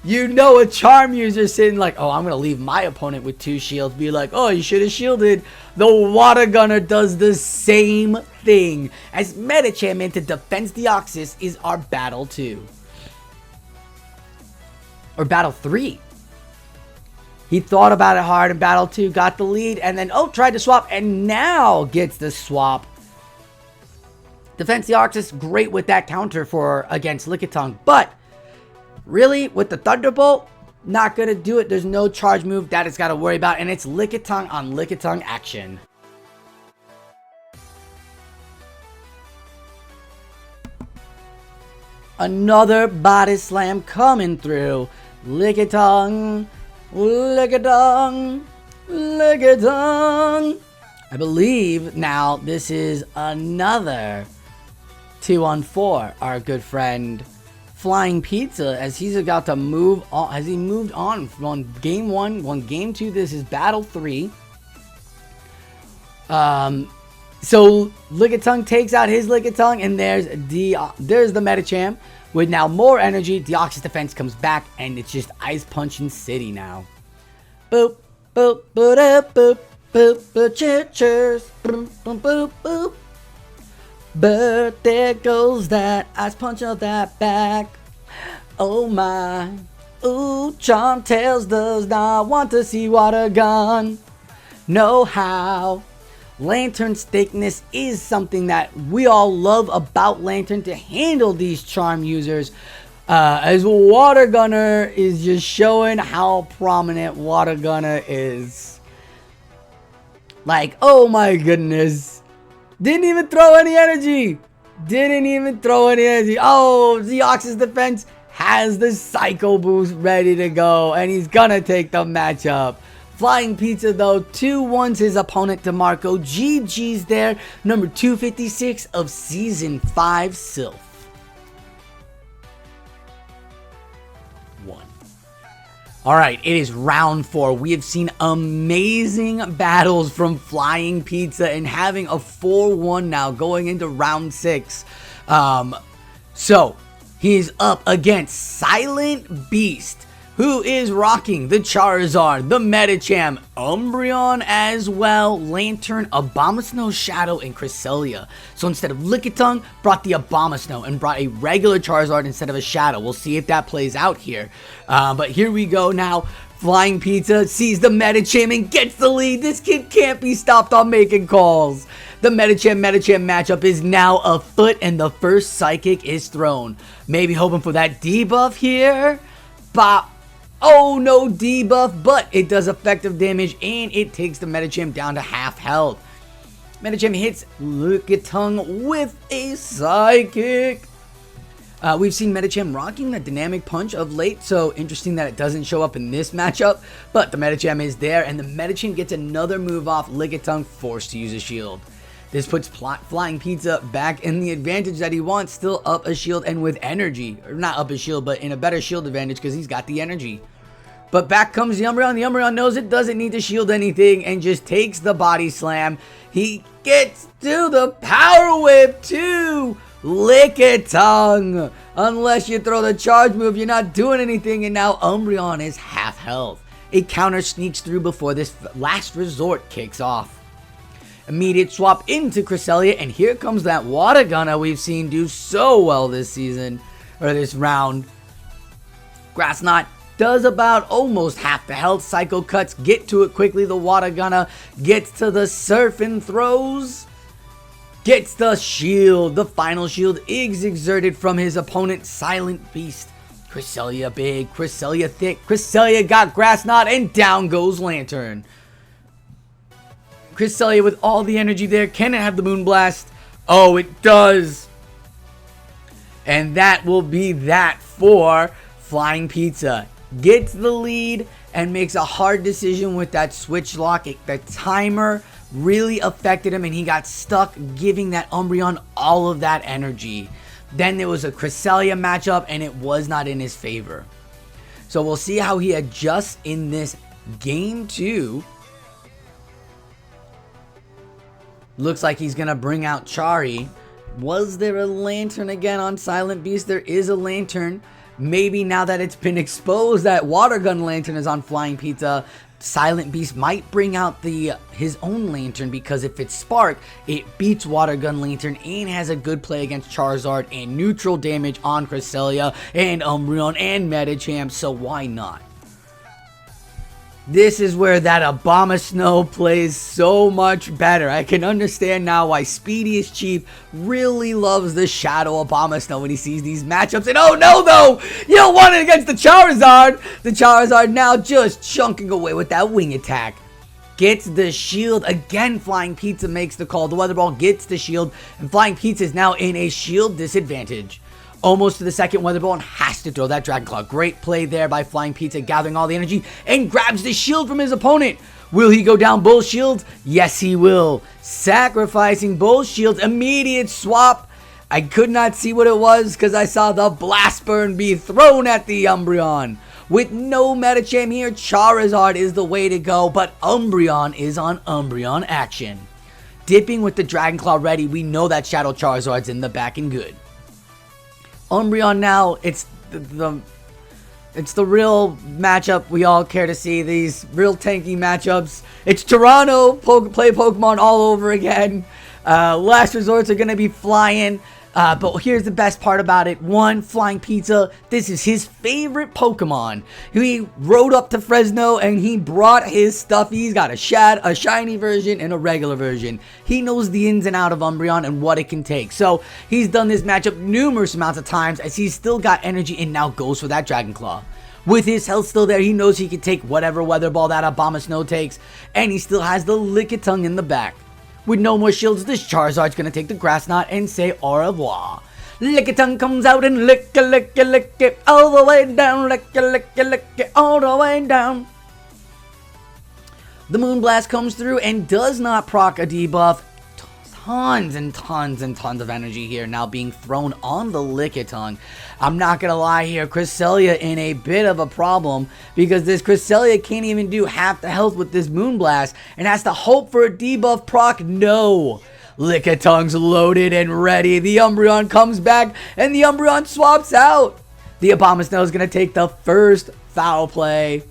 You know a charm user sitting like, oh, I'm going to leave my opponent with 2 shields. Be like, oh, you should have shielded. The Water Gunner does the same thing. As Medicham into Defense Deoxys is our Battle 2. Or Battle 3. He thought about it hard in Battle 2, got the lead, and then, oh, tried to swap, and now gets the swap. Defense Deoxys, great with that counter for against Lickitung, but really, with the Thunderbolt, not going to do it. There's no charge move that it's got to worry about, and it's Lickitung on Lickitung action. Another body slam coming through. Lickitung, Lickitung, Lickitung. I believe now this is another 2-on-4. Our good friend Flying Pizza, as he's about to move on. Has he moved on from game 1? On game 2, this is battle 3. So Lickitung takes out his Lickitung, and there's the Medicham with now more energy. Deoxys defense comes back, and it's just Ice Punching City now. Boop, boop, boop, boop, boop, boop, boop, cheers, boop, boop, boop, boop. But there goes that Ice Punch of that back. Oh my. Ooh, Charmtails does not want to see Water Gun. No how. Lantern's thickness is something that we all love about Lantern to handle these charm users. As Water Gunner is just showing how prominent Water Gunner is. Like, oh my goodness. Didn't even throw any energy. Didn't even throw any energy. Oh, Deoxys defense has the Psycho Boost ready to go. And he's gonna take the matchup. Flying Pizza, though, 2-1s his opponent DeMarco. GG's there. Number 256 of Season 5 Silph. 1. Alright, it is round 4. We have seen amazing battles from Flying Pizza and having a 4-1 now going into round 6. So, he's up against Silent Beast, who is rocking the Charizard, the Medicham, Umbreon as well, Lantern, Abomasnow, Shadow, and Cresselia. So instead of Lickitung, brought the Abomasnow and brought a regular Charizard instead of a Shadow. We'll see if that plays out here. But here we go now. Flying Pizza sees the Medicham and gets the lead. This kid can't be stopped on making calls. The Medicham matchup is now afoot, and the first Psychic is thrown. Maybe hoping for that debuff here. Bop. Oh, no debuff, but it does effective damage, and it takes the Medicham down to half health. Medicham hits Lickitung with a Psychic. We've seen Medicham rocking the Dynamic Punch of late, so interesting that it doesn't show up in this matchup, but the Medicham is there, and the Medicham gets another move off Lickitung, forced to use a shield. This puts Flying Pizza back in the advantage that he wants, still up a shield and with energy. Or not up a shield, but in a better shield advantage because he's got the energy. But back comes the Umbreon. The Umbreon knows it doesn't need to shield anything and just takes the body slam. He gets to the Power Whip too. Lickitung. Unless you throw the charge move, you're not doing anything, and now Umbreon is half health. A counter sneaks through before this last resort kicks off. Immediate swap into Cresselia, and here comes that Water Gunner we've seen do so well this season, or this round. Grass Knot does about almost half the health. Psycho Cuts, get to it quickly. The Water Gunner gets to the Surf and throws. Gets the shield. The final shield is exerted from his opponent, Silent Beast. Cresselia big, Cresselia thick. Cresselia got Grass Knot, and down goes Lantern. Cresselia with all the energy there. Can it have the Moonblast? Oh, it does. And that will be that for Flying Pizza. Gets the lead and makes a hard decision with that switch lock. The timer really affected him, and he got stuck giving that Umbreon all of that energy. Then there was a Cresselia matchup, and it was not in his favor. So we'll see how he adjusts in this game 2. Looks like he's going to bring out Chari. Was there a Lantern again on Silent Beast? There is a Lantern. Maybe now that it's been exposed that Water Gun Lantern is on Flying Pizza, Silent Beast might bring out his own Lantern, because if it's Spark, it beats Water Gun Lantern and has a good play against Charizard and neutral damage on Cresselia and Umbreon and Medicham, so why not? This is where that Abomasnow plays so much better. I can understand now why Speediest Chief really loves the Shadow Abomasnow when he sees these matchups. And oh no though! You don't want it against the Charizard! The Charizard now just chunking away with that wing attack. Gets the shield. Again, Flying Pizza makes the call. The Weather Ball gets the shield, and Flying Pizza is now in a shield disadvantage. Almost to the second Weather Ball and has to throw that Dragon Claw. Great play there by Flying Pizza, gathering all the energy and grabs the shield from his opponent. Will he go down both shields? Yes, he will. Sacrificing both shields. Immediate swap. I could not see what it was because I saw the Blast Burn be thrown at the Umbreon. With no Medicham here, Charizard is the way to go, but Umbreon is on Umbreon action. Dipping with the Dragon Claw ready, we know that Shadow Charizard's in the back and good. Umbreon now, it's the real matchup we all care to see, these real tanky matchups. It's Toronto, play Pokemon all over again. Last resorts are going to be flying, but here's the best part about it. One, Flying Pizza, this is his favorite Pokemon. He rode up to Fresno and he brought his stuff. He's got a shiny version and a regular version. He knows the ins and out of Umbreon and what it can take. So he's done this matchup numerous amounts of times as he's still got energy and now goes for that Dragon Claw. With his health still there, he knows he can take whatever Weather Ball that Abomasnow takes, and he still has the Lickitung in the back. With no more shields, this Charizard's going to take the Grass Knot and say au revoir. Lickitung comes out and lick it all the way down. Lick it all the way down. The Moonblast comes through and does not proc a debuff. Tons and tons and tons of energy here now being thrown on the Lickitung. I'm not going to lie here, Cresselia in a bit of a problem because this Cresselia can't even do half the health with this Moonblast and has to hope for a debuff proc. No. Lickitung's loaded and ready. The Umbreon comes back and the Umbreon swaps out. The Abomasnow is going to take the first foul play.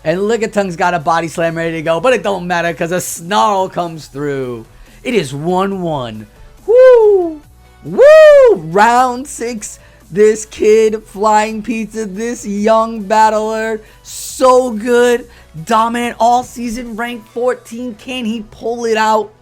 And Lickitung's got a body slam ready to go, but it don't matter because a Snarl comes through. It is 1-1. Woo! Woo! Round 6. This kid, Flying Pizza, this young battler, so good. Dominant all season, ranked 14. Can he pull it out?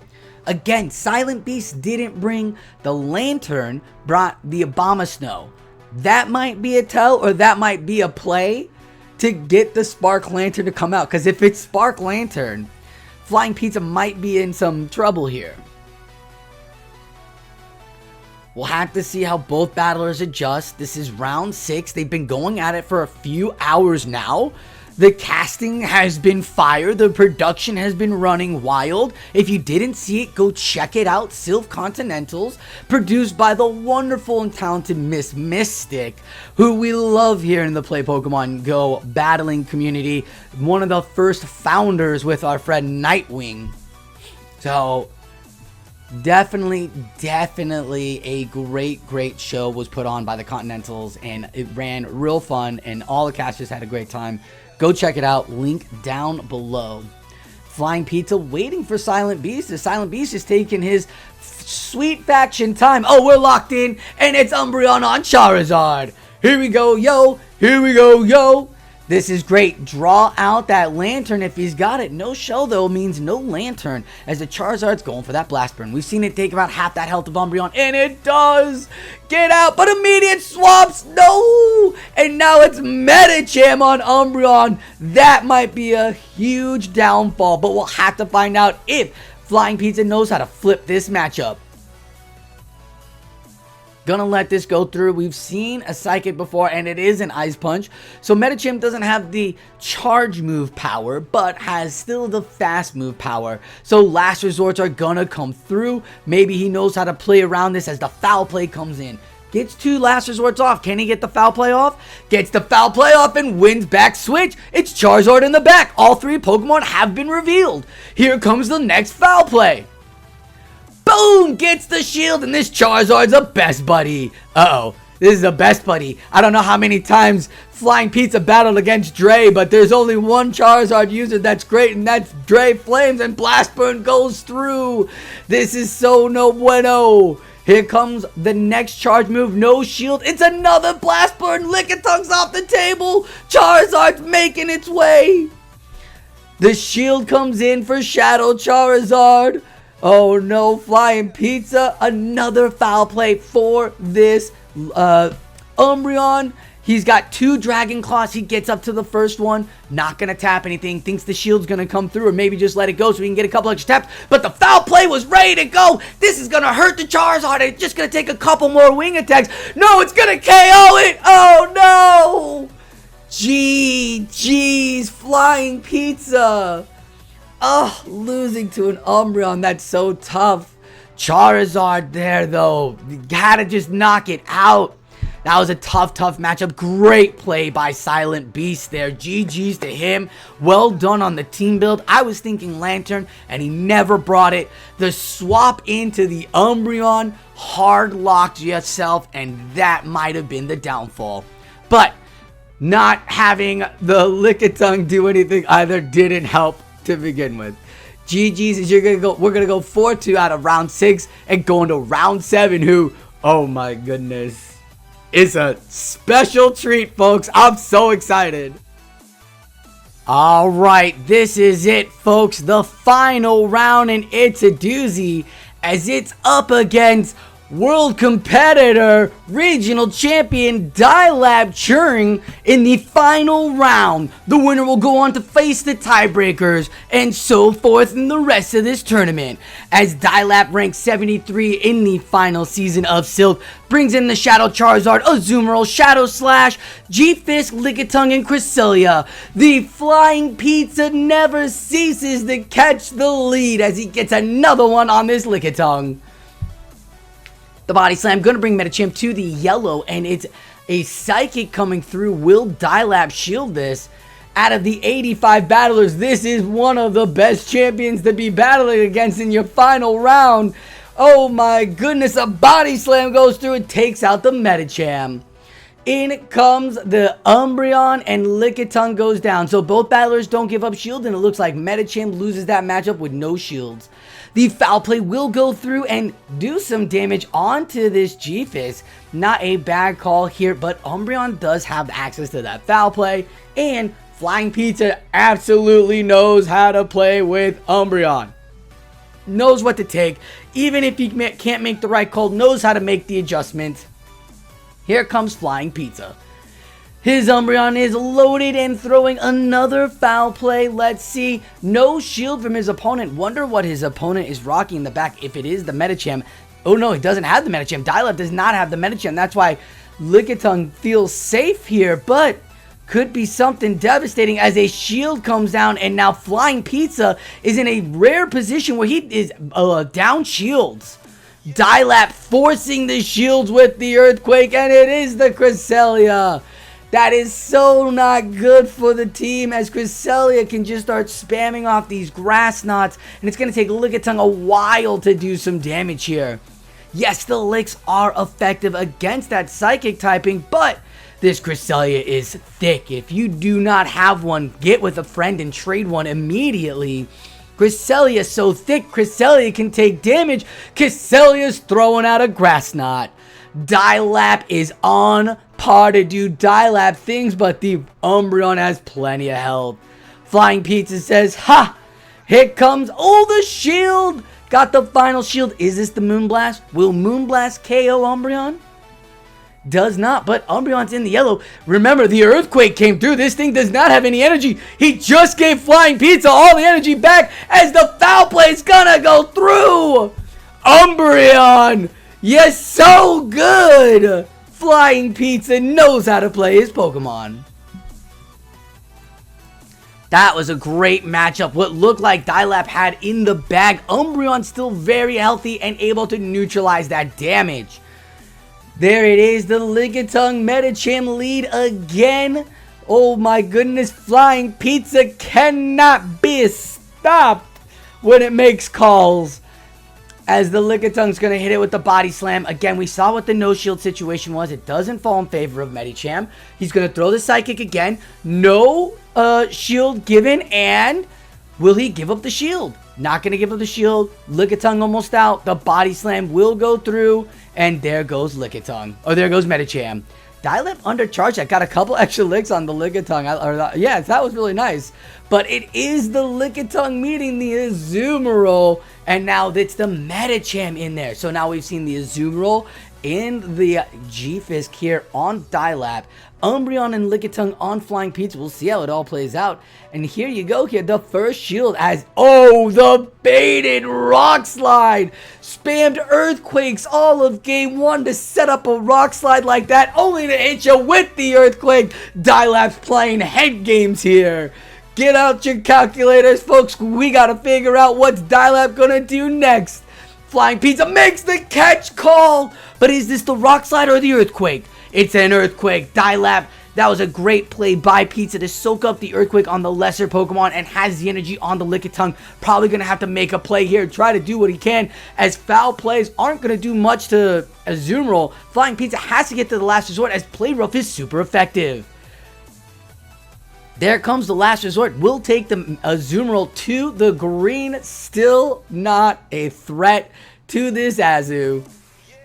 Again, Silent Beast didn't bring the Lantern, brought the Abomasnow. That might be a tell, or that might be a play to get the Spark Lantern to come out. Because if it's Spark Lantern, Flying Pizza might be in some trouble here. We'll have to see how both battlers adjust. This is round 6. They've been going at it for a few hours now. The casting has been fire. The production has been running wild. If you didn't see it, go check it out. Silph Continentals, produced by the wonderful and talented Miss Mystic, who we love here in the Play Pokemon Go battling community. One of the first founders with our friend Nightwing. So definitely a great show was put on by the Continentals, and it ran real fun, and all the casters had a great time. Go check it out. Link down below. Flying Pizza waiting for Silent Beast. The Silent Beast is taking his sweet faction time. Oh, we're locked in, and it's Umbreon on Charizard. Here we go, yo. Here we go, yo. This is great. Draw out that Lantern if he's got it. No shell, though, means no Lantern, as the Charizard's going for that Blast Burn. We've seen it take about half that health of Umbreon, and it does. Get out, but immediate swaps. No! And now it's Medicham on Umbreon. That might be a huge downfall, but we'll have to find out if Flying Pizza knows how to flip this matchup. Gonna let this go through. We've seen a Psychic before, and it is an Ice Punch. So Medicham doesn't have the charge move power, but has still the fast move power. So Last Resorts are gonna come through. Maybe he knows how to play around this as the Foul Play comes in. Gets 2 Last Resorts off. Can he get the Foul Play off? Gets the Foul Play off and wins back switch. It's Charizard in the back. All 3 Pokemon have been revealed. Here comes the next Foul Play. Boom! Gets the shield, and this Charizard's a best buddy. Uh-oh. This is a best buddy. I don't know how many times Flying Pizza battled against Dre, but there's only one Charizard user that's great, and that's Dre Flames, and Blast Burn goes through. This is so no bueno. Here comes the next charge move. No shield. It's another Blast Burn. Lickitung's off the table. Charizard's making its way. The shield comes in for Shadow Charizard. Oh no, Flying Pizza, another Foul Play for this Umbreon. He's got 2 Dragon Claws. He gets up to the first one, not going to tap anything, thinks the shield's going to come through, or maybe just let it go so he can get a couple extra taps. But the Foul Play was ready to go. This is going to hurt the Charizard. It's just going to take a couple more wing attacks. No, it's going to KO it. Oh no. GG's, Flying Pizza. Oh, losing to an Umbreon, that's so tough. Charizard there, though. You gotta just knock it out. That was a tough matchup. Great play by Silent Beast there. GG's to him. Well done on the team build. I was thinking Lantern, and he never brought it. The swap into the Umbreon hard locked yourself, and that might have been the downfall. But not having the Lickitung do anything either didn't help to begin with. GG's is we're gonna go 4-2 out of round 6 and go into round 7, who, oh my goodness, is a special treat, folks. I'm so excited. Alright, this is it, folks. The final round, and it's a doozy, as it's up against world competitor, regional champion Dilab Churing in the final round. The winner will go on to face the tiebreakers, and so forth in the rest of this tournament. As Dilab ranks 73 in the final season of Silph, brings in the Shadow Charizard, Azumarill, Shadow Slash, G-Fisk, Lickitung, and Cresselia. The Flying Pizza never ceases to catch the lead as he gets another one on this Lickitung. The Body Slam going to bring Medicham to the yellow, and it's a Psychic coming through. Will Dilab shield this? Out of the 85 battlers, this is one of the best champions to be battling against in your final round. Oh my goodness, a Body Slam goes through and takes out the Medicham. In comes the Umbreon, and Lickitung goes down. So both battlers don't give up shield, and it looks like Medicham loses that matchup with no shields. The Foul Play will go through and do some damage onto this G-Fisk. Not a bad call here, but Umbreon does have access to that Foul Play, and Flying Pizza absolutely knows how to play with Umbreon. Knows what to take, even if he can't make the right call, knows how to make the adjustment. Here comes Flying Pizza. His Umbreon is loaded and throwing another foul play. Let's see. No shield from his opponent. Wonder what his opponent is rocking in the back. If it is the Medicham. Oh no, he doesn't have the Medicham. Dialab does not have the Medicham. That's why Lickitung feels safe here. But could be something devastating as a shield comes down. And now Flying Pizza is in a rare position where he is down shields. Dialab forcing the shields with the Earthquake. And it is the Cresselia. That is so not good for the team as Cresselia can just start spamming off these grass knots. And it's going to take Lickitung a while to do some damage here. Yes, the licks are effective against that psychic typing, but this Cresselia is thick. If you do not have one, get with a friend and trade one immediately. Cresselia is so thick, Cresselia can take damage. Cresselia's throwing out a grass knot. Dialab is on par to do Dialab things, but the Umbreon has plenty of health. Flying Pizza says, ha! Here comes, oh, the shield! Got the final shield. Is this the Moonblast? Will Moonblast KO Umbreon? Does not, but Umbreon's in the yellow. Remember, the Earthquake came through. This thing does not have any energy. He just gave Flying Pizza all the energy back as the foul play is gonna go through. Umbreon! Yes, so good! Flying Pizza knows how to play his Pokemon. That was a great matchup. What looked like Dialab had in the bag. Umbreon still very healthy and able to neutralize that damage. There it is, the Lickitung Medicham lead again. Oh my goodness, Flying Pizza cannot be stopped when it makes calls. As the Lickitung's going to hit it with the body slam. Again, we saw what the no shield situation was. It doesn't fall in favor of Medicham. He's going to throw the Psychic again. No shield given. And will he give up the shield? Not going to give up the shield. Lickitung almost out. The body slam will go through. And there goes Lickitung. Oh, there goes Medicham. Dialab undercharged. I got a couple extra licks on the Lickitung. Yeah, that was really nice. But it is the Lickitung meeting the Azumarill. And now it's the Medicham in there. So now we've seen the Azumarill and the G-Fisk here on Dialab. Umbreon and Lickitung on Flying Pizza. We'll see how it all plays out. And here you go here. The first shield as, oh, the baited Rock Slide. Spammed Earthquakes all of game one to set up a Rock Slide like that. Only to hit you with the Earthquake. Dialab's playing head games here. Get out your calculators, folks. We got to figure out what's Dialab going to do next. Flying Pizza makes the catch call. But is this the Rock Slide or the Earthquake? It's an Earthquake. Dialab, that was a great play by Pizza to soak up the Earthquake on the lesser Pokemon and has the energy on the Lickitung. Probably going to have to make a play here. Try to do what he can as foul plays aren't going to do much to Azumarill. Flying Pizza has to get to the last resort as Play Rough is super effective. There comes the last resort. We'll take the Azumarill to the green. Still not a threat to this Azu.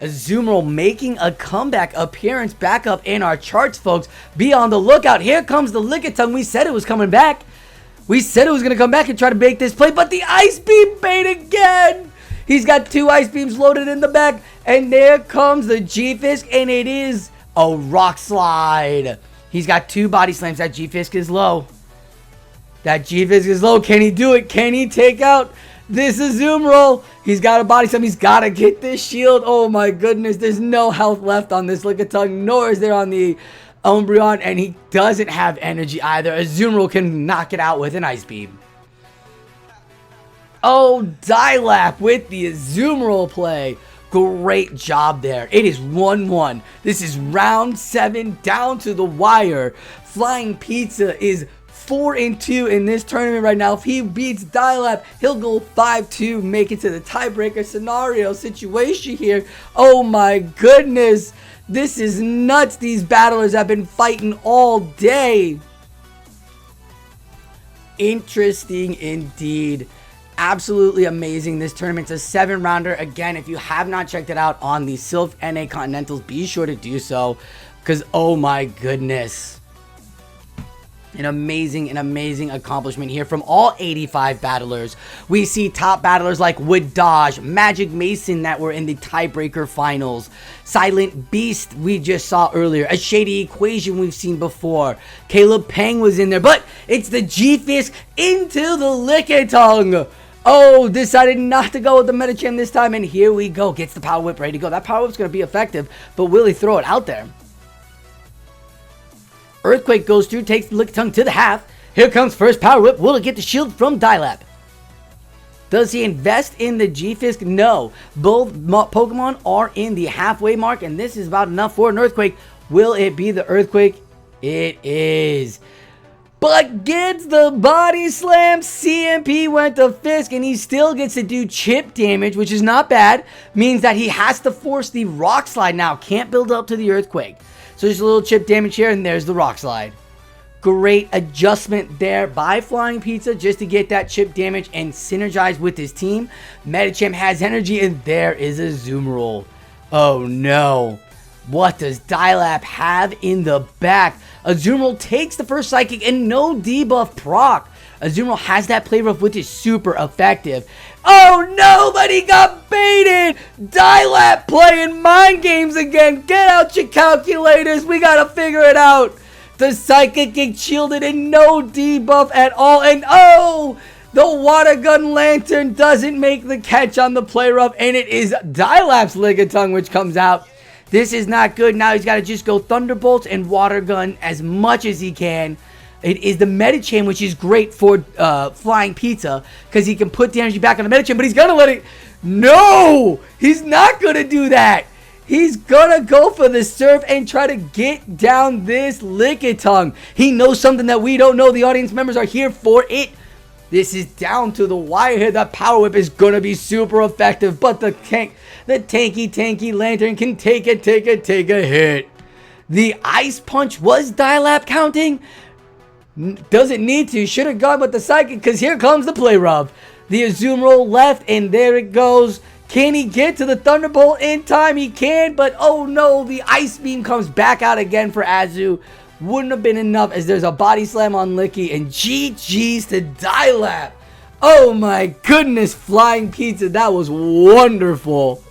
Azumarill making a comeback appearance back up in our charts, folks. Be on the lookout. Here comes the Lickitung. We said it was coming back. We said it was going to come back and try to make this play, but the Ice Beam bait again. He's got two Ice Beams loaded in the back, and there comes the G-Fisk, and it is a Rock Slide. He's got two body slams. That G-Fisk is low. That G-Fisk is low. Can he do it? Can he take out this Azumarill? He's got a body slam. He's got to get this shield. Oh my goodness. There's no health left on this Lickitung, nor is there on the Umbreon, and he doesn't have energy either. Azumarill can knock it out with an Ice Beam. Oh, Dialab with the Azumarill play. Great job there. It is 1-1. This is round 7 down to the wire. Flying Pizza is 4-2 in this tournament right now. If he beats Dialab, he'll go 5-2, make it to the tiebreaker scenario situation here. Oh my goodness. This is nuts. These battlers have been fighting all day. Interesting indeed. Absolutely amazing. This tournament's a 7-rounder. Again, if you have not checked it out on the Silph NA Continentals, be sure to do so. Because, oh my goodness. An amazing accomplishment here from all 85 battlers. We see top battlers like Wood Dodge, Magic Mason that were in the tiebreaker finals, Silent Beast we just saw earlier, a Shady Equation we've seen before, Caleb Pang was in there, but it's the G-Fisk into the Lickitung. Oh, decided not to go with the Medicham this time, and here we go. Gets the Power Whip ready to go. That Power Whip's going to be effective, but will he throw it out there? Earthquake goes through, takes the Lickitung to the half. Here comes first Power Whip. Will it get the shield from Dilap? Does he invest in the G-Fisk? No. Both Pokemon are in the halfway mark, and this is about enough for an Earthquake. Will it be the Earthquake? It is. But gets the Body Slam. CMP went to Fisk, and he still gets to do chip damage, which is not bad. Means that he has to force the Rock Slide now. Can't build up to the Earthquake. So just a little chip damage here, and there's the Rock Slide. Great adjustment there by Flying Pizza just to get that chip damage and synergize with his team. Medicham has energy, and there is a Azumarill. Oh no. What does Dilap have in the back? Azumarill takes the first Psychic and no debuff proc. Azumarill has that play rough, which is super effective. Oh no, but he got baited! Dilap playing mind games again. Get out your calculators. We gotta figure it out. The Psychic gets shielded and no debuff at all. And oh, the Water Gun Lantern doesn't make the catch on the play rough. And it is Dilap's Lickitung which comes out. This is not good. Now he's got to just go Thunderbolts and Water Gun as much as he can. It is the Medicham, which is great for Flying Pizza, because he can put the energy back on the Medicham, but he's going to let it... No! He's not going to do that! He's going to go for the Surf and try to get down this Lickitung. He knows something that we don't know. The audience members are here for it. This is down to the wire here. That Power Whip is going to be super effective, but the tanky Lantern can take a hit. The Ice Punch was Dilap counting? Doesn't need to. Should have gone with the Psychic, because here comes the play rough. The Azumarill left, and there it goes. Can he get to the Thunderbolt in time? He can, but oh no, the Ice Beam comes back out again for Azu. Wouldn't have been enough, as there's a Body Slam on Licky, and GG's to Dilap. Oh my goodness, Flying Pizza, that was wonderful.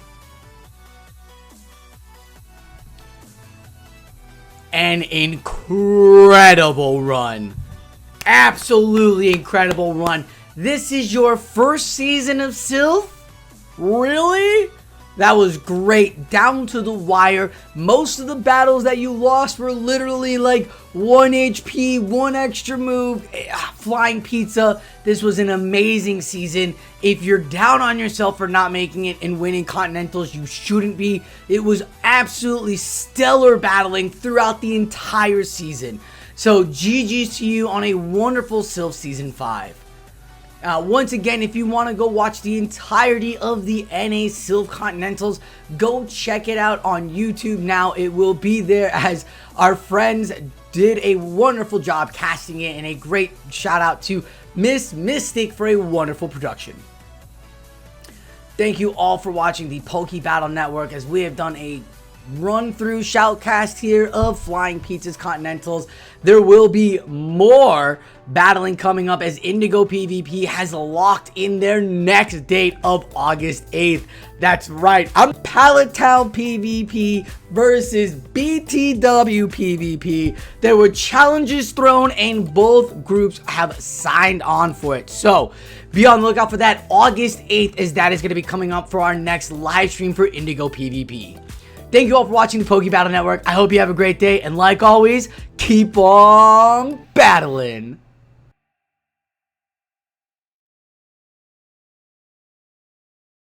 An incredible run. Absolutely incredible run. This is your first season of Silph? Really? That was great. Down to the wire. Most of the battles that you lost were literally like 1 HP, 1 extra move. Flying Pizza. This was an amazing season. If you're down on yourself for not making it and winning Continentals, you shouldn't be. It was absolutely stellar battling throughout the entire season. So GG's to you on a wonderful Silph Season 5. Once again, if you want to go watch the entirety of the NA Silph Continentals, go check it out on YouTube now. It will be there, as our friends did a wonderful job casting it, and a great shout out to Miss Mystic for a wonderful production. Thank you all for watching the Poke Battle Network, as we have done a run through shoutcast here of Flying Pizza's Continentals. There will be more battling coming up, as Indigo PvP has locked in their next date of August 8th. That's right, I'm Pallet Town PvP versus BTW PvP. There were challenges thrown, and both groups have signed on for it. So be on the lookout for that August 8th, as that is going to be coming up for our next live stream for Indigo PvP. Thank you all for watching the Poke Battle Network. I hope you have a great day, and like always, keep on battling.